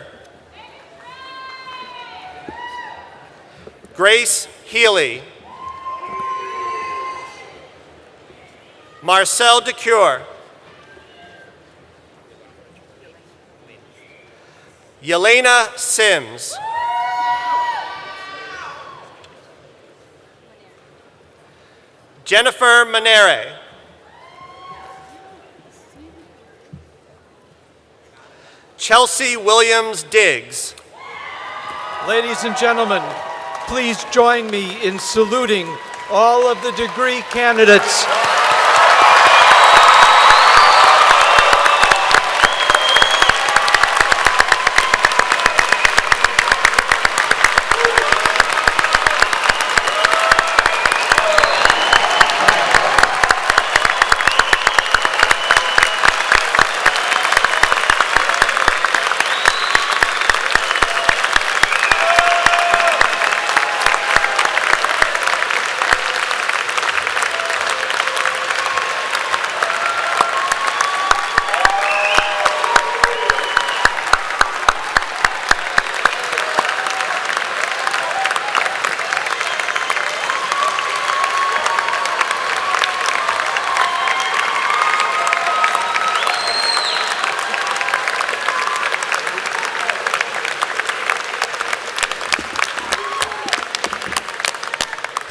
Grace Healy. Marcel DeCure. Yelena Sims. Jennifer Manere. Chelsea Williams Diggs. Ladies and gentlemen, please join me in saluting all of the degree candidates.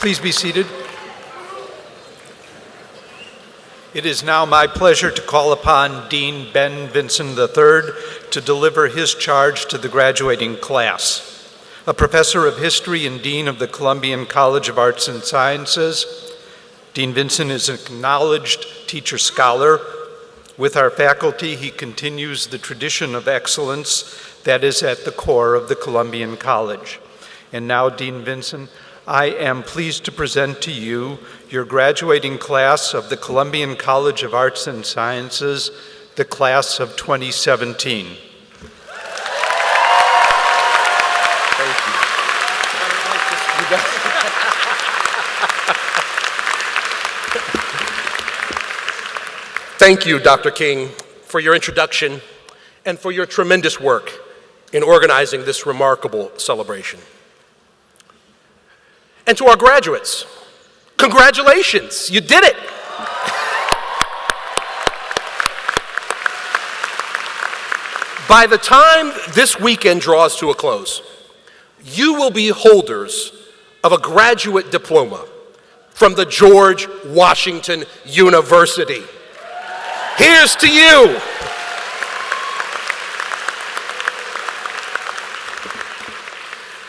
Please be seated. It is now my pleasure to call upon Dean Ben Vinson III to deliver his charge to the graduating class. A professor of history and dean of the Columbian College of Arts and Sciences, Dean Vinson is an acknowledged teacher scholar. With our faculty, he continues the tradition of excellence that is at the core of the Columbian College. And now, Dean Vinson, I am pleased to present to you your graduating class of the Columbian College of Arts and Sciences, the class of 2017. Thank you. Thank you, Dr. King, for your introduction and for your tremendous work in organizing this remarkable celebration. And to our graduates, congratulations, you did it. By the time this weekend draws to a close, you will be holders of a graduate diploma from the George Washington University. Here's to you.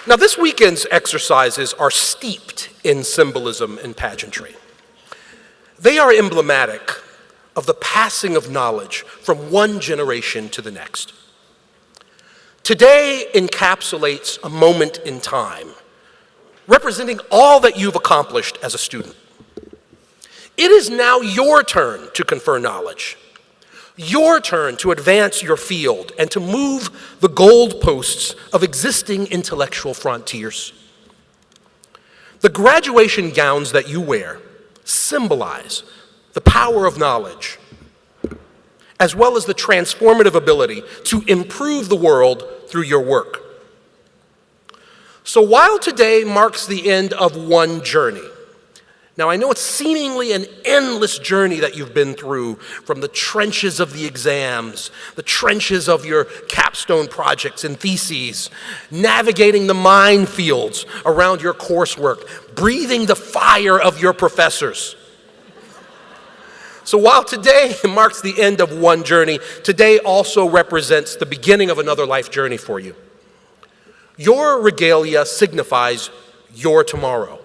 Now, this weekend's exercises are steeped in symbolism and pageantry. They are emblematic of the passing of knowledge from one generation to the next. Today encapsulates a moment in time, representing all that you've accomplished as a student. It is now your turn to confer knowledge, your turn to advance your field and to move the goalposts of existing intellectual frontiers. The graduation gowns that you wear symbolize the power of knowledge, as well as the transformative ability to improve the world through your work. So while today marks the end of one journey, now, I know it's seemingly an endless journey that you've been through, from the trenches of the exams, the trenches of your capstone projects and theses, navigating the minefields around your coursework, breathing the fire of your professors. So while today marks the end of one journey, today also represents the beginning of another life journey for you. Your regalia signifies your tomorrow,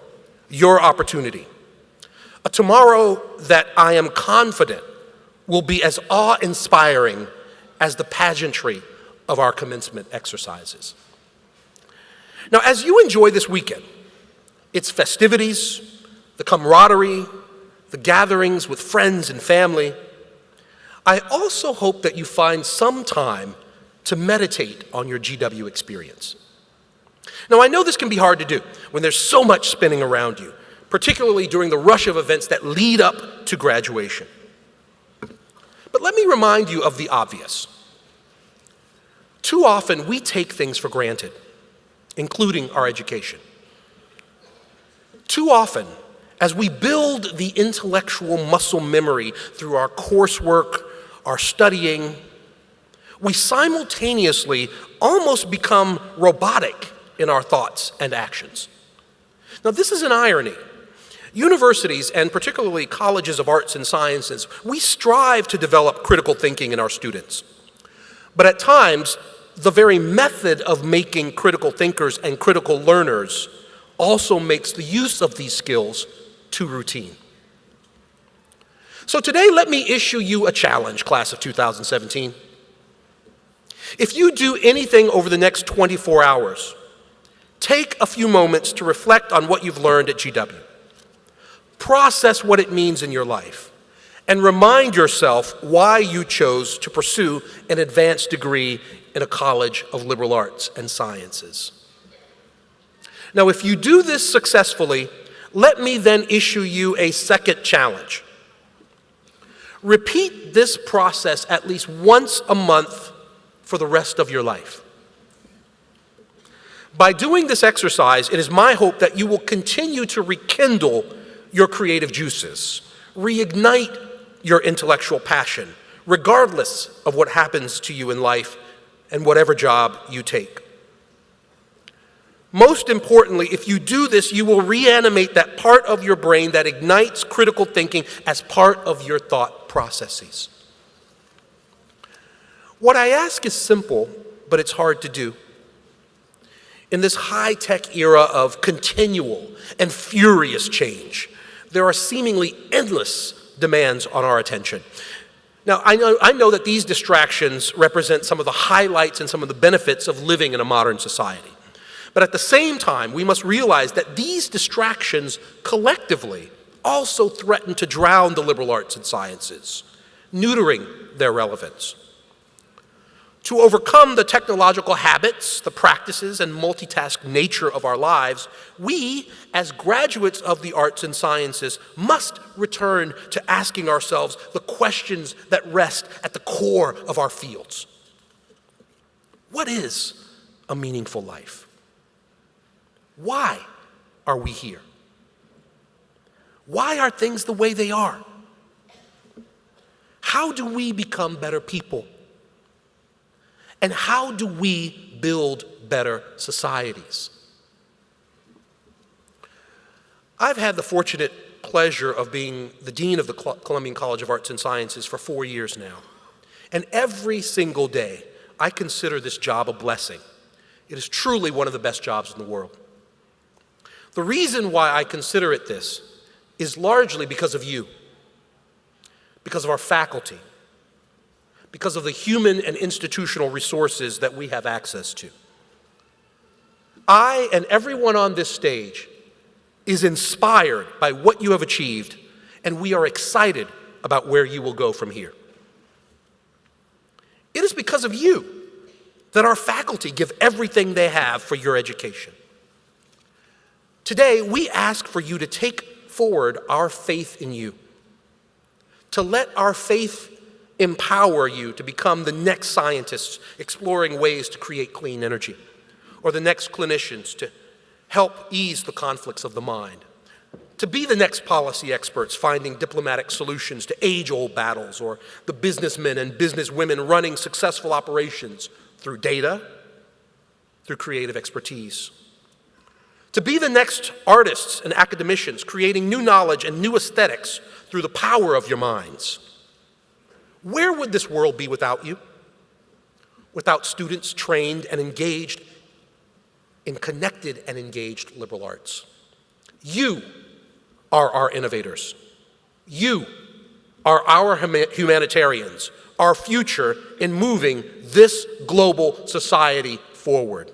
your opportunity. A tomorrow that I am confident will be as awe-inspiring as the pageantry of our commencement exercises. Now, as you enjoy this weekend, its festivities, the camaraderie, the gatherings with friends and family, I also hope that you find some time to meditate on your GW experience. Now, I know this can be hard to do when there's so much spinning around you, particularly during the rush of events that lead up to graduation. But let me remind you of the obvious. Too often, we take things for granted, including our education. Too often, as we build the intellectual muscle memory through our coursework, our studying, we simultaneously almost become robotic in our thoughts and actions. Now, this is an irony. Universities, and particularly colleges of arts and sciences, we strive to develop critical thinking in our students. But at times, the very method of making critical thinkers and critical learners also makes the use of these skills too routine. So today, let me issue you a challenge, class of 2017. If you do anything over the next 24 hours, take a few moments to reflect on what you've learned at GW. Process what it means in your life, and remind yourself why you chose to pursue an advanced degree in a college of liberal arts and sciences. Now, if you do this successfully, let me then issue you a second challenge. Repeat this process at least once a month for the rest of your life. By doing this exercise, it is my hope that you will continue to rekindle your creative juices, reignite your intellectual passion, regardless of what happens to you in life and whatever job you take. Most importantly, if you do this, you will reanimate that part of your brain that ignites critical thinking as part of your thought processes. What I ask is simple, but it's hard to do. In this high-tech era of continual and furious change, there are seemingly endless demands on our attention. Now, I know that these distractions represent some of the highlights and some of the benefits of living in a modern society. But at the same time, we must realize that these distractions collectively also threaten to drown the liberal arts and sciences, neutering their relevance. To overcome the technological habits, the practices, and multitask nature of our lives, we, as graduates of the arts and sciences, must return to asking ourselves the questions that rest at the core of our fields. What is a meaningful life? Why are we here? Why are things the way they are? How do we become better people? And how do we build better societies? I've had the fortunate pleasure of being the dean of the Columbian College of Arts and Sciences for 4 years now. And every single day, I consider this job a blessing. It is truly one of the best jobs in the world. The reason why I consider it this is largely because of you, because of our faculty, because of the human and institutional resources that we have access to. I and everyone on this stage is inspired by what you have achieved, and we are excited about where you will go from here. It is because of you that our faculty give everything they have for your education. Today, we ask for you to take forward our faith in you, to let our faith empower you to become the next scientists exploring ways to create clean energy, or the next clinicians to help ease the conflicts of the mind, to be the next policy experts finding diplomatic solutions to age-old battles, or the businessmen and businesswomen running successful operations through data, through creative expertise, to be the next artists and academicians creating new knowledge and new aesthetics through the power of your minds. Where would this world be without you? Without students trained and engaged in connected and engaged liberal arts. You are our innovators. You are our humanitarians, our future in moving this global society forward.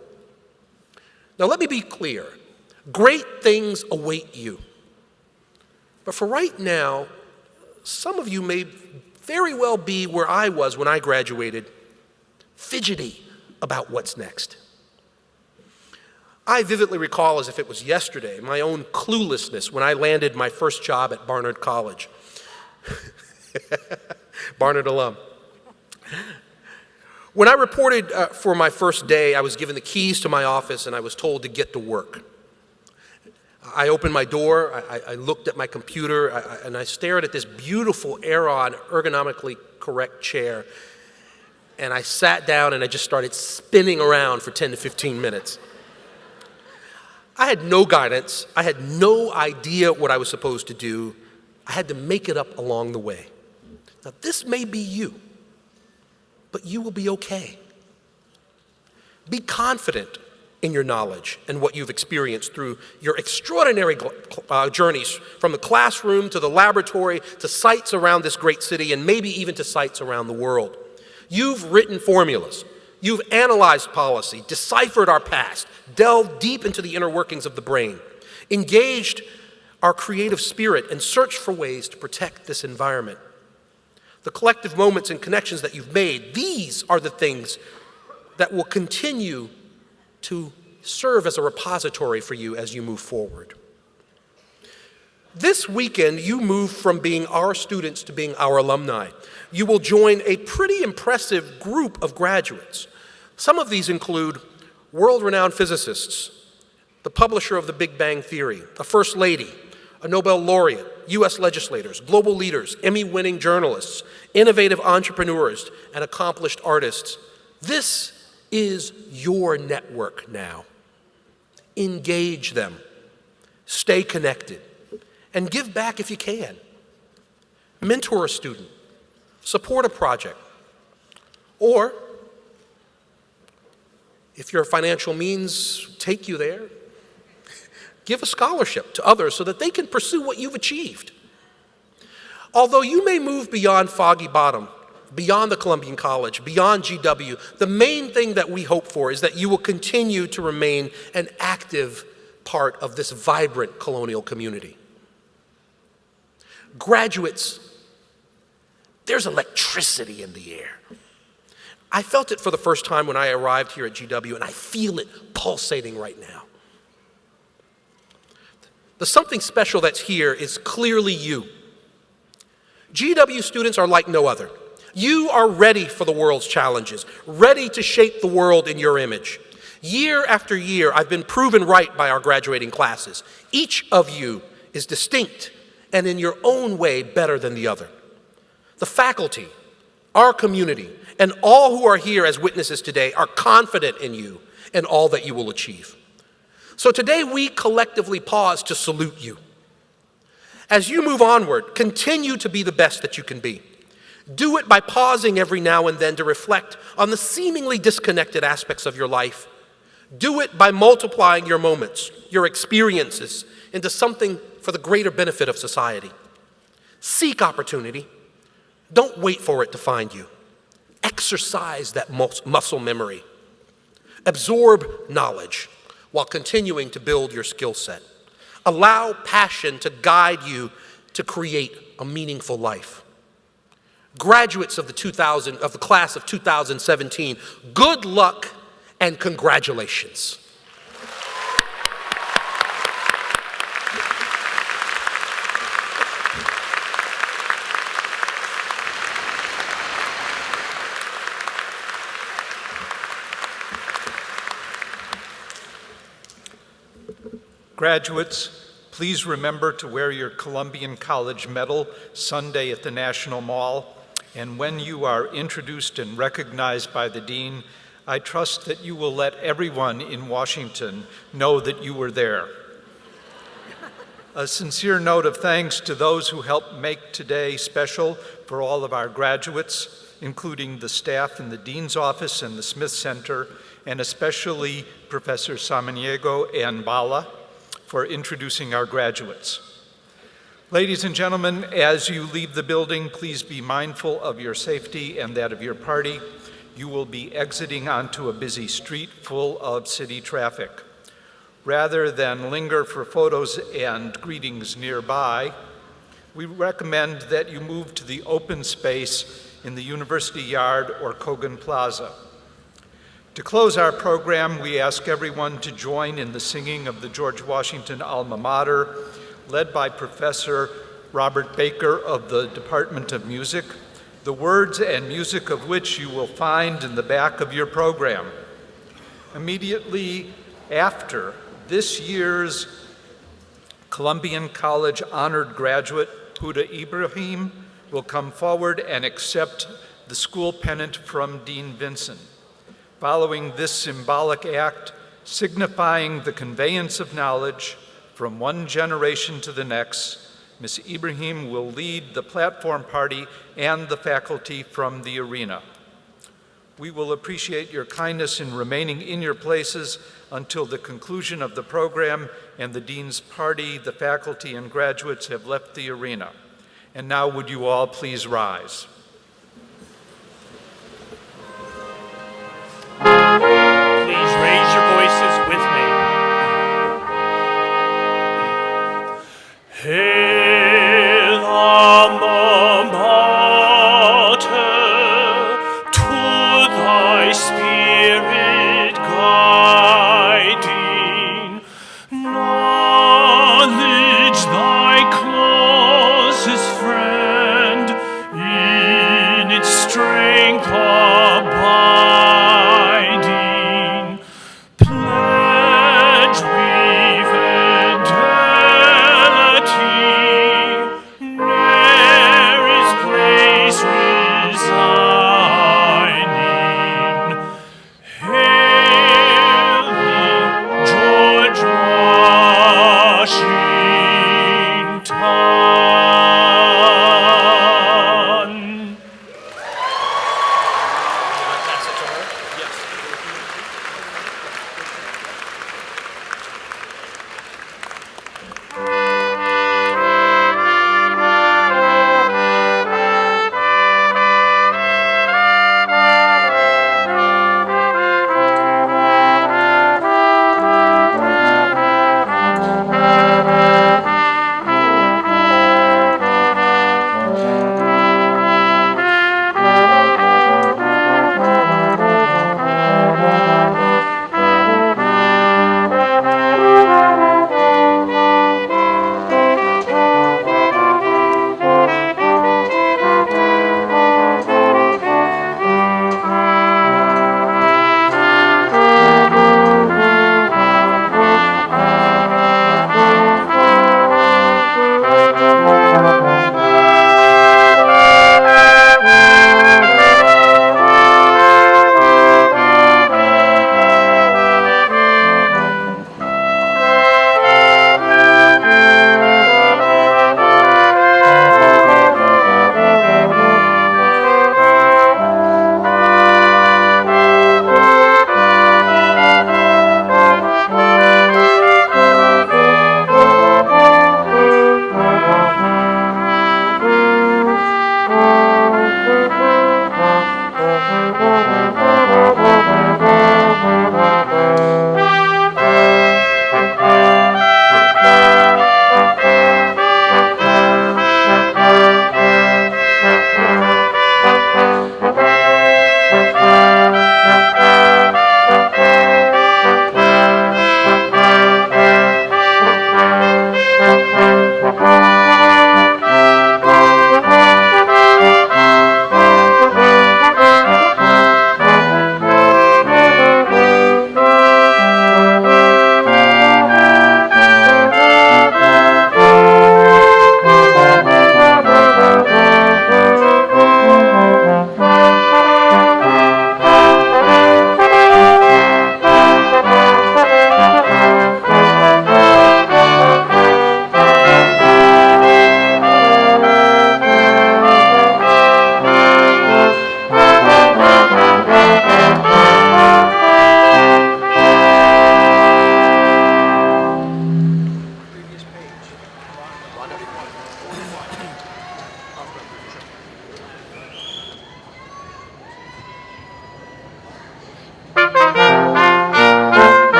Now, let me be clear. Great things await you. But for right now, some of you may very well be where I was when I graduated, fidgety about what's next. I vividly recall, as if it was yesterday, my own cluelessness when I landed my first job at Barnard College. Barnard alum. When I reported for my first day, I was given the keys to my office and I was told to get to work. I opened my door, I looked at my computer, and I stared at this beautiful Aeron ergonomically correct chair, and I sat down and I just started spinning around for 10 to 15 minutes. I had no guidance. I had no idea what I was supposed to do. I had to make it up along the way. Now, this may be you, but you will be okay. Be confident in your knowledge and what you've experienced through your extraordinary journeys from the classroom to the laboratory to sites around this great city and maybe even to sites around the world. You've written formulas. You've analyzed policy, deciphered our past, delved deep into the inner workings of the brain, engaged our creative spirit, and searched for ways to protect this environment. The collective moments and connections that you've made, these are the things that will continue to serve as a repository for you as you move forward. This weekend, you move from being our students to being our alumni. You will join a pretty impressive group of graduates. Some of these include world-renowned physicists, the publisher of the Big Bang Theory, a First Lady, a Nobel laureate, U.S. legislators, global leaders, Emmy-winning journalists, innovative entrepreneurs, and accomplished artists. This is your network now. Engage them, stay connected, and give back if you can. Mentor a student, support a project, or if your financial means take you there, give a scholarship to others so that they can pursue what you've achieved. Although you may move beyond Foggy Bottom, beyond the Columbian College, beyond GW, the main thing that we hope for is that you will continue to remain an active part of this vibrant colonial community. Graduates, there's electricity in the air. I felt it for the first time when I arrived here at GW, and I feel it pulsating right now. The something special that's here is clearly you. GW students are like no other. You are ready for the world's challenges, ready to shape the world in your image. Year after year, I've been proven right by our graduating classes. Each of you is distinct and in your own way better than the other. The faculty, our community, and all who are here as witnesses today are confident in you and all that you will achieve. So today we collectively pause to salute you. As you move onward, continue to be the best that you can be. Do it by pausing every now and then to reflect on the seemingly disconnected aspects of your life. Do it by multiplying your moments, your experiences, into something for the greater benefit of society. Seek opportunity. Don't wait for it to find you. Exercise that muscle memory. Absorb knowledge while continuing to build your skill set. Allow passion to guide you to create a meaningful life. Graduates of the class of 2017, good luck and congratulations. Graduates, please remember to wear your Columbian College medal Sunday at the National Mall. And when you are introduced and recognized by the Dean, I trust that you will let everyone in Washington know that you were there. A sincere note of thanks to those who helped make today special for all of our graduates, including the staff in the Dean's office and the Smith Center, and especially Professor Samaniego and Bala for introducing our graduates. Ladies and gentlemen, as you leave the building, please be mindful of your safety and that of your party. You will be exiting onto a busy street full of city traffic. Rather than linger for photos and greetings nearby, we recommend that you move to the open space in the University Yard or Kogan Plaza. To close our program, we ask everyone to join in the singing of the George Washington Alma Mater, led by Professor Robert Baker of the Department of Music, the words and music of which you will find in the back of your program. Immediately after this year's Columbian College honored graduate, Huda Ibrahim, will come forward and accept the school pennant from Dean Vinson. Following this symbolic act, signifying the conveyance of knowledge from one generation to the next, Ms. Ibrahim will lead the platform party and the faculty from the arena. We will appreciate your kindness in remaining in your places until the conclusion of the program and the Dean's party, the faculty, and graduates have left the arena. And now would you all please rise.